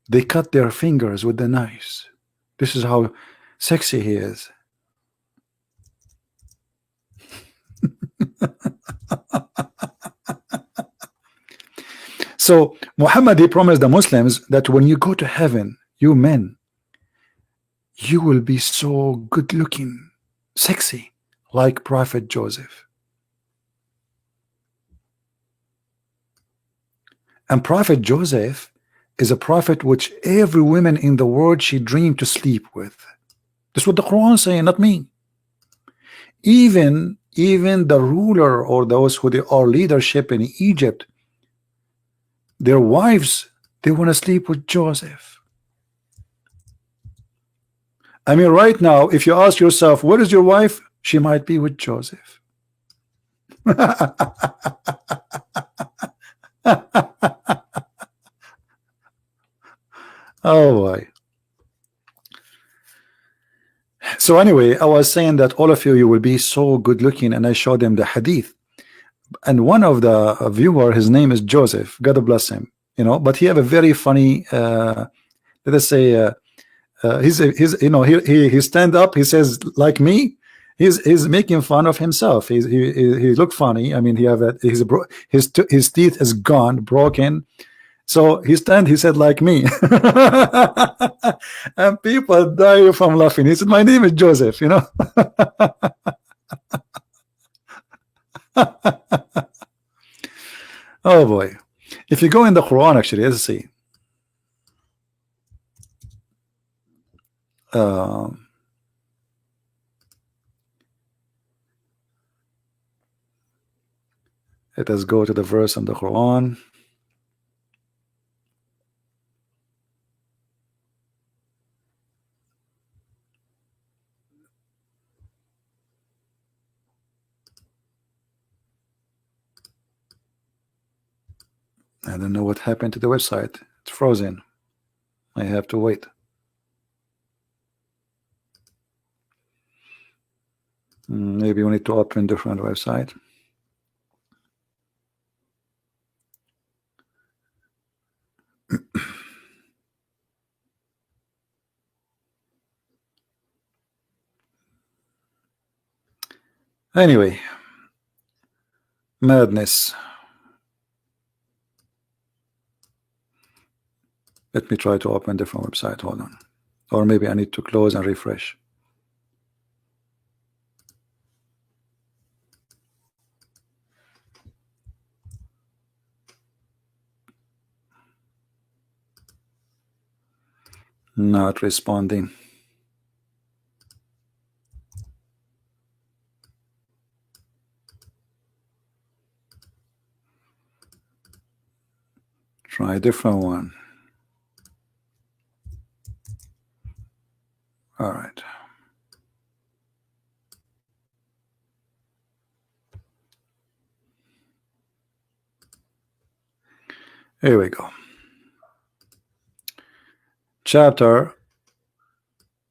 they cut their fingers with the knives. This is how sexy he is. So Muhammad, he promised the Muslims that when you go to heaven, you men, you will be so good looking, sexy, like Prophet Joseph. And Prophet Joseph is a prophet which every woman in the world she dreamed to sleep with. That's what the Quran is saying, not me. Even the ruler or those who they are leadership in Egypt, their wives, They want to sleep with Joseph. I mean, right now, if you ask yourself, where is your wife? She might be with Joseph. Oh boy. So anyway, I was saying that all of you will be so good looking, and I showed them the hadith. And one of the viewer, his name is Joseph. God bless him. You know, but he have a very funny, let us say, he's you know, he stand up. He says like me. He's making fun of himself. He look funny. I mean, he have his teeth is gone, broken. So he said like me. And people die from laughing. He said, my name is Joseph, you know. Oh boy. If you go in the Quran, actually, let's see. Let us go to the verse in the Quran. I don't know what happened to the website. It's frozen. I have to wait. Maybe we need to open different website. Anyway, madness. Let me try to open different website. Hold on. Or maybe I need to close and refresh. Not responding. Try a different one. All right. Here we go. Chapter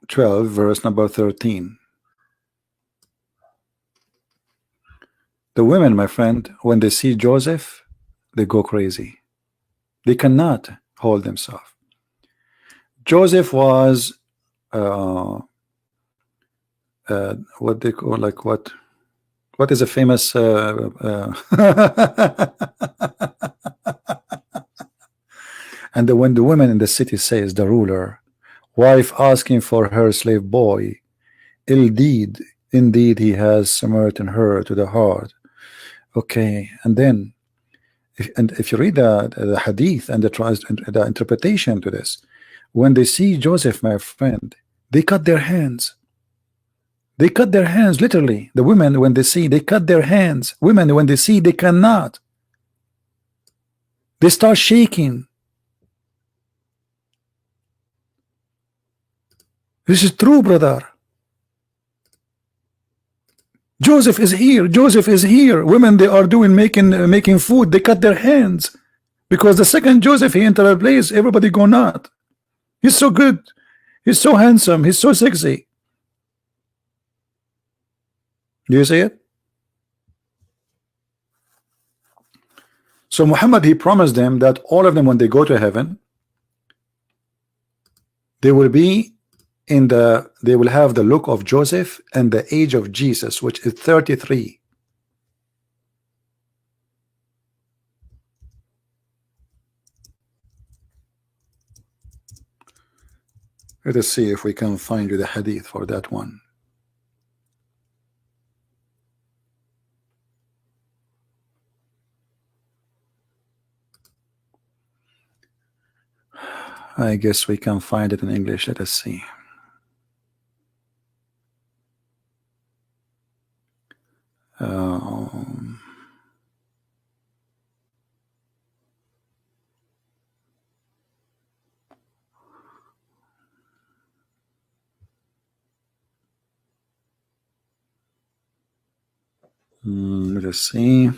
12, verse number 13. The women, my friend, when they see Joseph, they go crazy. They cannot hold themselves. Joseph was what they call, like, what is a famous and when the women in the city says, the ruler wife asking for her slave boy, indeed he has smitten her to the heart. Okay, and then if you read the hadith and the interpretation to this, when they see Joseph, my friend, they cut their hands. They cut their hands, literally. The women, when they see, they cut their hands. Women, when they see, they cannot. They start shaking. This is true, brother. Joseph is here. Joseph is here. Women, they are doing making food. They cut their hands because the second Joseph he entered a place, everybody go nuts. He's so good. He's so handsome. He's so sexy. Do you see it? So Muhammad, he promised them that all of them, when they go to heaven, they will be they will have the look of Joseph and the age of Jesus, which is 33. Let us see if we can find you the hadith for that one. I guess we can find it in English. Let us see. Uh, Let us see.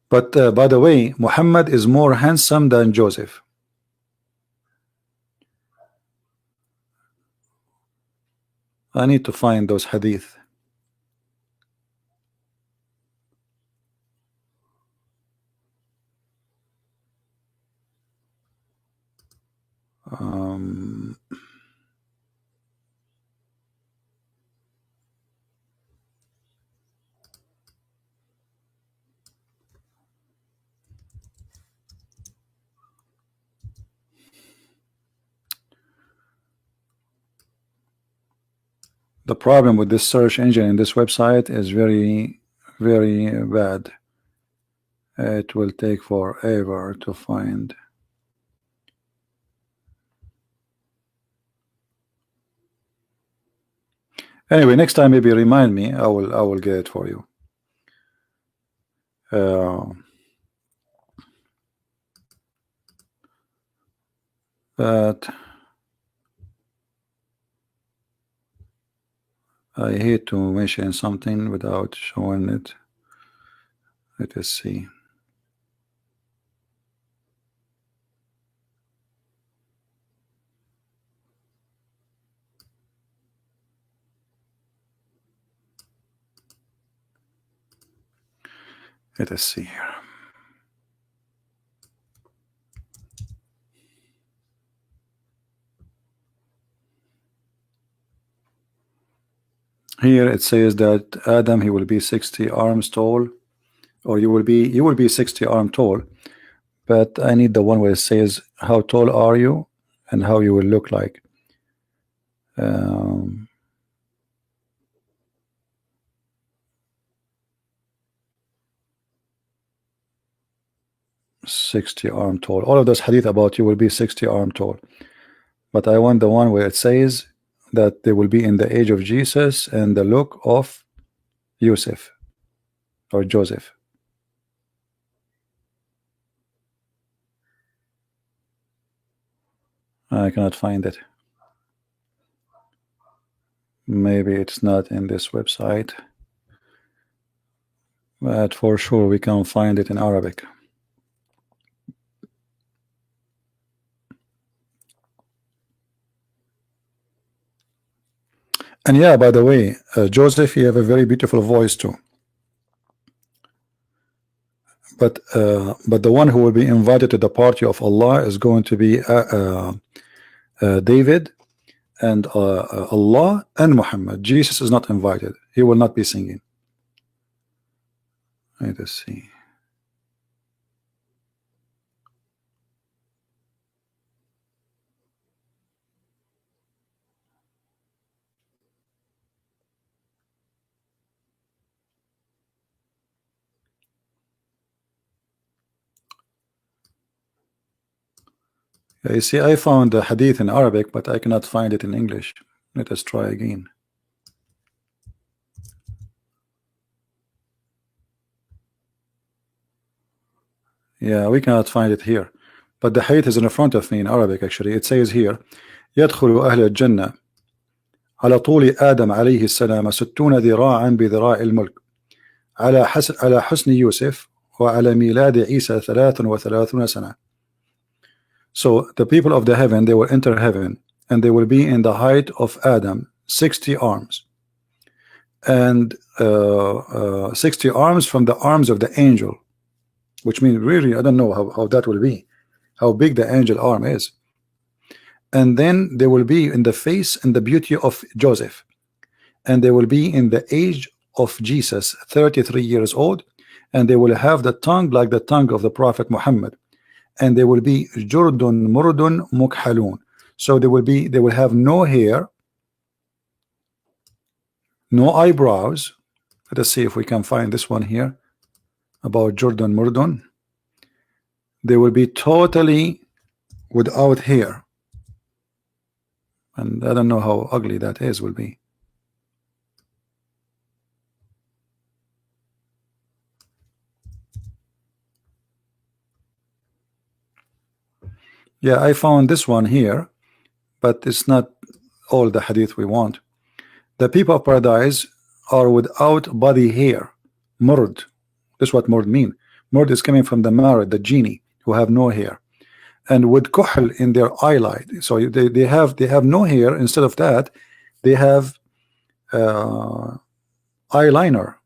But by the way, Muhammad is more handsome than Joseph. I need to find those hadith. The problem with this search engine in this website is very, very bad. It will take forever to find. Anyway, next time maybe remind me. I will get it for you. But I hate to mention something without showing it. Let us see. Let us see here. Here it says that Adam, he will be 60 arms tall, or you will be 60 arms tall. But I need the one where it says how tall are you and how you will look like. 60 arm tall. All of those hadith about you will be 60 arm tall. But I want the one where it says that they will be in the age of Jesus and the look of Yusuf or Joseph. I cannot find it. Maybe it's not in this website, but for sure we can find it in Arabic. And yeah, by the way, Joseph, you have a very beautiful voice too. But the one who will be invited to the party of Allah is going to be David and Allah and Muhammad. Jesus is not invited. He will not be singing. Let us see. You see, I found the hadith in Arabic, but I cannot find it in English. Let us try again. Yeah, we cannot find it here. But the hadith is in front of me in Arabic actually. It says here, يدخل أهل الجنة على طول آدم عليه السلام 60 ذراعا بذراع الملك على حسن يوسف وعلى ميلاد عيسى 33 سنة. So the people of the heaven, they will enter heaven and they will be in the height of Adam, 60 arms, and 60 arms from the arms of the angel, which means really I don't know how that will be, how big the angel arm is. And then they will be in the face and the beauty of Joseph, and they will be in the age of Jesus, 33 years old, and they will have the tongue like the tongue of the Prophet Muhammad, and they will be Jurdun Murdun Mukhalun. So they will have no hair, no eyebrows. Let us see if we can find this one here about Jurdun Murdun. They will be totally without hair, and I don't know how ugly that is will be. Yeah, I found this one here. but it's not all the hadith we want. The people of paradise are without body hair. Murd. That's what murd mean. Murd is coming from the marad, the genie, who have no hair, and with kuhl in their eyelid. So they have no hair. Instead of that, they have eyeliner,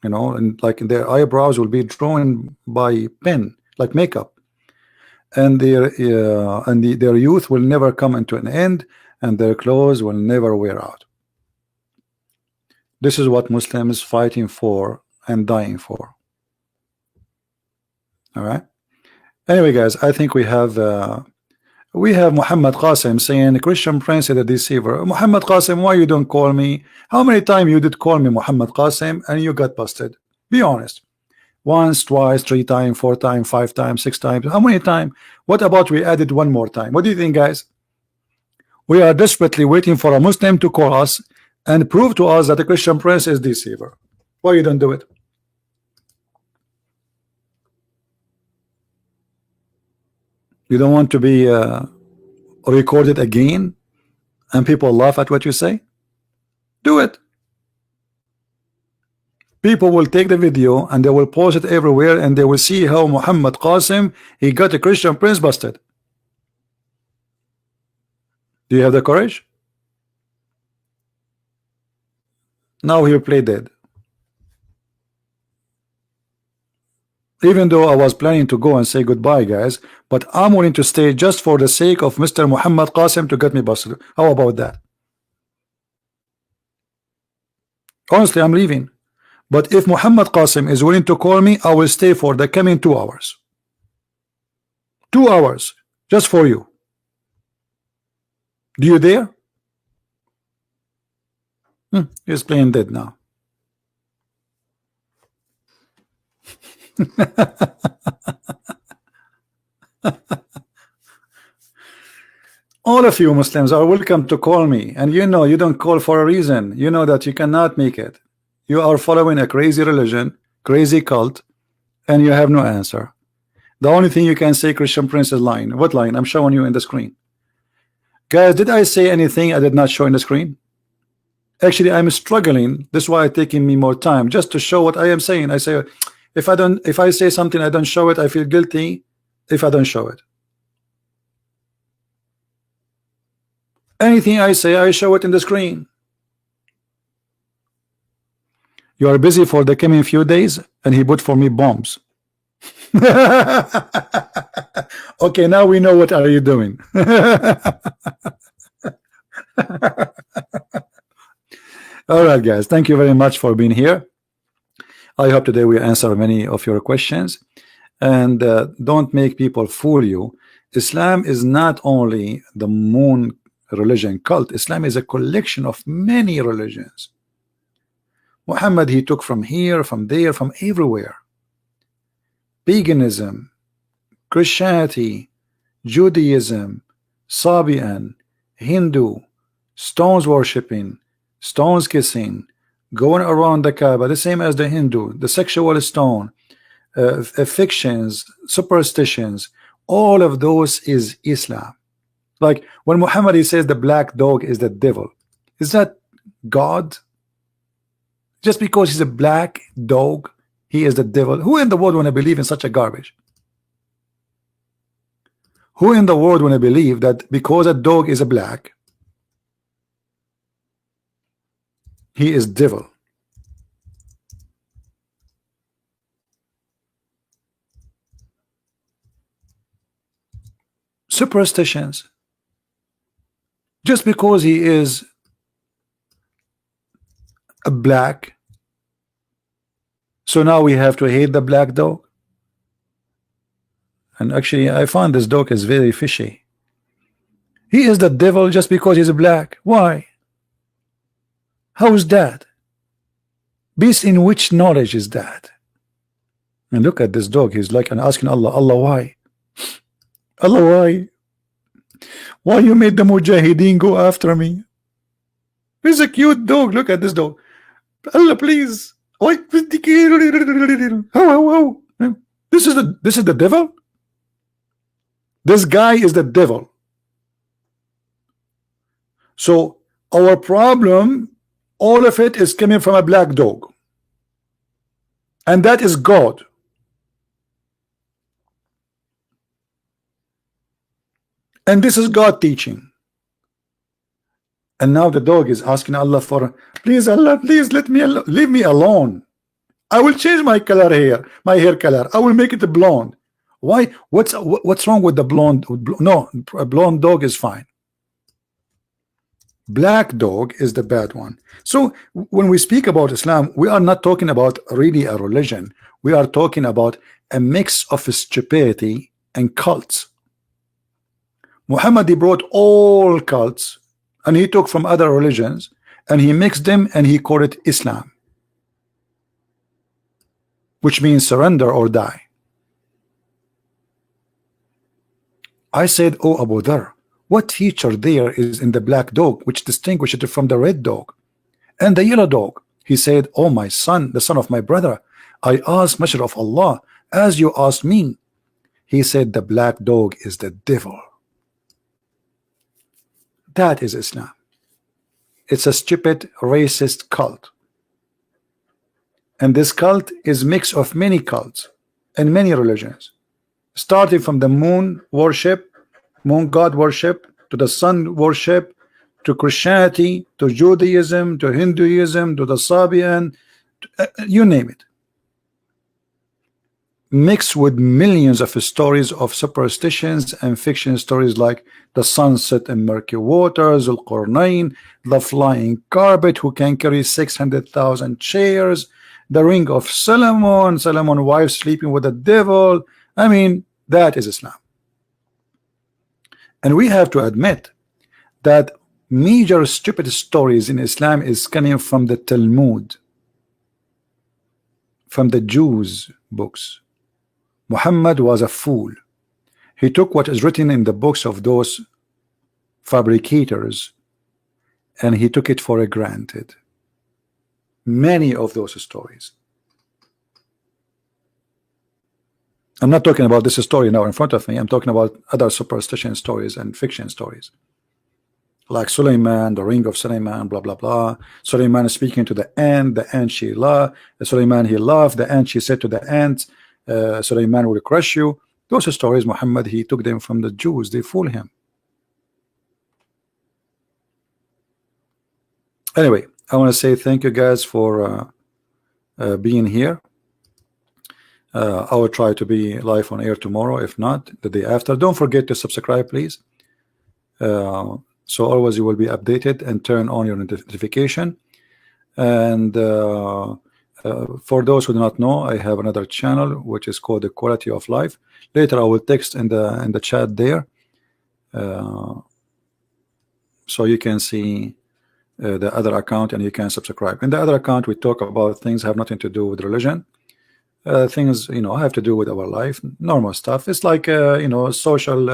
you know, and like their eyebrows will be drawn by pen, like makeup, and their youth will never come into an end, and their clothes will never wear out. This is what Muslims fighting for and dying for. All right. Anyway, guys, I think we have Muhammad Qasim saying Christian Prince is a deceiver. Muhammad Qasim, why you don't call me? How many times you did call me Muhammad Qasim and you got busted? Be honest. Once, twice, 3 times, 4 times, 5 times, 6 times. How many times? What about we added one more time? What do you think, guys? We are desperately waiting for a Muslim to call us and prove to us that the Christian Prince is deceiver. Why you don't do it? You don't want to be recorded again and people laugh at what you say? Do it. People will take the video and they will post it everywhere, and they will see how Muhammad Qasim, he got a Christian Prince busted. Do you have the courage? Now he'll play dead. Even though I was planning to go and say goodbye, guys, but I'm willing to stay just for the sake of Mr. Muhammad Qasim to get me busted. How about that? Honestly, I'm leaving. But if Muhammad Qasim is willing to call me, I will stay for the coming 2 hours. 2 hours, just for you. Do you dare? He's playing dead now. All of you Muslims are welcome to call me, and you know you don't call for a reason. You know that you cannot make it. You are following a crazy religion, crazy cult, and you have no answer. The only thing you can say, Christian Prince, is lying. What line? I'm showing you in the screen. Guys, did I say anything I did not show in the screen? Actually, I'm struggling. This is why it's taking me more time just to show what I am saying. I say if I say something I don't show it, I feel guilty if I don't show it. Anything I say, I show it in the screen. You are busy for the coming few days, and he put for me bombs. Okay, now we know what are you doing. All right, guys, thank you very much for being here. I hope today we answer many of your questions, and don't make people fool you. Islam is not only the moon religion cult. Islam is a collection of many religions. Muhammad, he took from here, from there, from everywhere. Paganism, Christianity, Judaism, Sabian, Hindu, stones worshipping, stones kissing, going around the Kaaba, the same as the Hindu, the sexual stone, fictions, superstitions, all of those is Islam. Like when Muhammad he says the black dog is the devil, is that God? Just because he's a black dog, he is the devil? Who in the world want to believe in such a garbage? Who in the world want to believe that because a dog is a black, he is devil? Superstitions. Just because he is a black, so now we have to hate the black dog. And actually I found this dog is very fishy. He is the devil just because he's black. Why? How is that? Based in which knowledge is that? And look at this dog. He's like and asking Allah, Allah, why? Allah, why? Why you made the Mujahideen go after me? He's a cute dog. Look at this dog. Allah, please. Why? How? This is the devil. This guy is the devil. So our problem, all of it is coming from a black dog, and that is God. And this is God teaching. And now the dog is asking Allah for, please Allah, please let me leave me alone. I will change my color hair, my hair color. I will make it blonde. Why? What's wrong with the blonde? No, a blonde dog is fine. Black dog is the bad one. So when we speak about Islam, we are not talking about really a religion. We are talking about a mix of stupidity and cults. Muhammad, he brought all cults, and he took from other religions and he mixed them and he called it Islam, which means surrender or die. I said, oh Abu Dhar, what feature there is in the black dog which distinguishes it from the red dog and the yellow dog? He said, oh my son, the son of my brother, I asked Messenger of Allah as you asked me. He said the black dog is the devil. That is Islam. It's a stupid racist cult, and this cult is mix of many cults and many religions, starting from the moon worship, moon god worship, to the sun worship, to Christianity, to Judaism, to Hinduism, to the Sabian, you name it, mixed with millions of stories of superstitions and fiction stories like the sunset and murky waters, Al-Qurnayn, the flying carpet who can carry 600,000 chairs, the ring of Solomon, Solomon's wife sleeping with the devil. I mean, that is Islam. And we have to admit that major stupid stories in Islam is coming from the Talmud, from the Jews' books. Muhammad was a fool. He took what is written in the books of those fabricators and he took it for granted. Many of those stories. I'm not talking about this story now in front of me. I'm talking about other superstition stories and fiction stories, like Suleiman, the ring of Suleiman, blah blah blah. Suleiman is speaking to the ant she loved. Suleiman he loved the ant. She said to the ant, Suleiman will crush you. Those stories, Muhammad, he took them from the Jews. They fool him. Anyway, I want to say thank you guys for being here. I will try to be live on air tomorrow, if not the day after. Don't forget to subscribe, please, so always you will be updated, and turn on your notification. And for those who do not know, I have another channel which is called The Quality of Life. Later I will text in the chat there, so you can see the other account and you can subscribe. In the other account we talk about things have nothing to do with religion, things have to do with our life, normal stuff. It's like social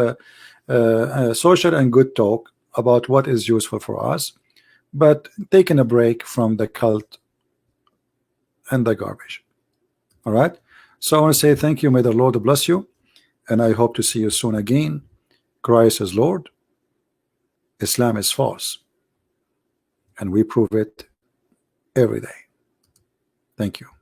and good talk about what is useful for us, but taking a break from the cult and the garbage. All right, so I want to say thank you. May the Lord bless you, and I hope to see you soon again. Christ is Lord, Islam is false, and we prove it every day. Thank you.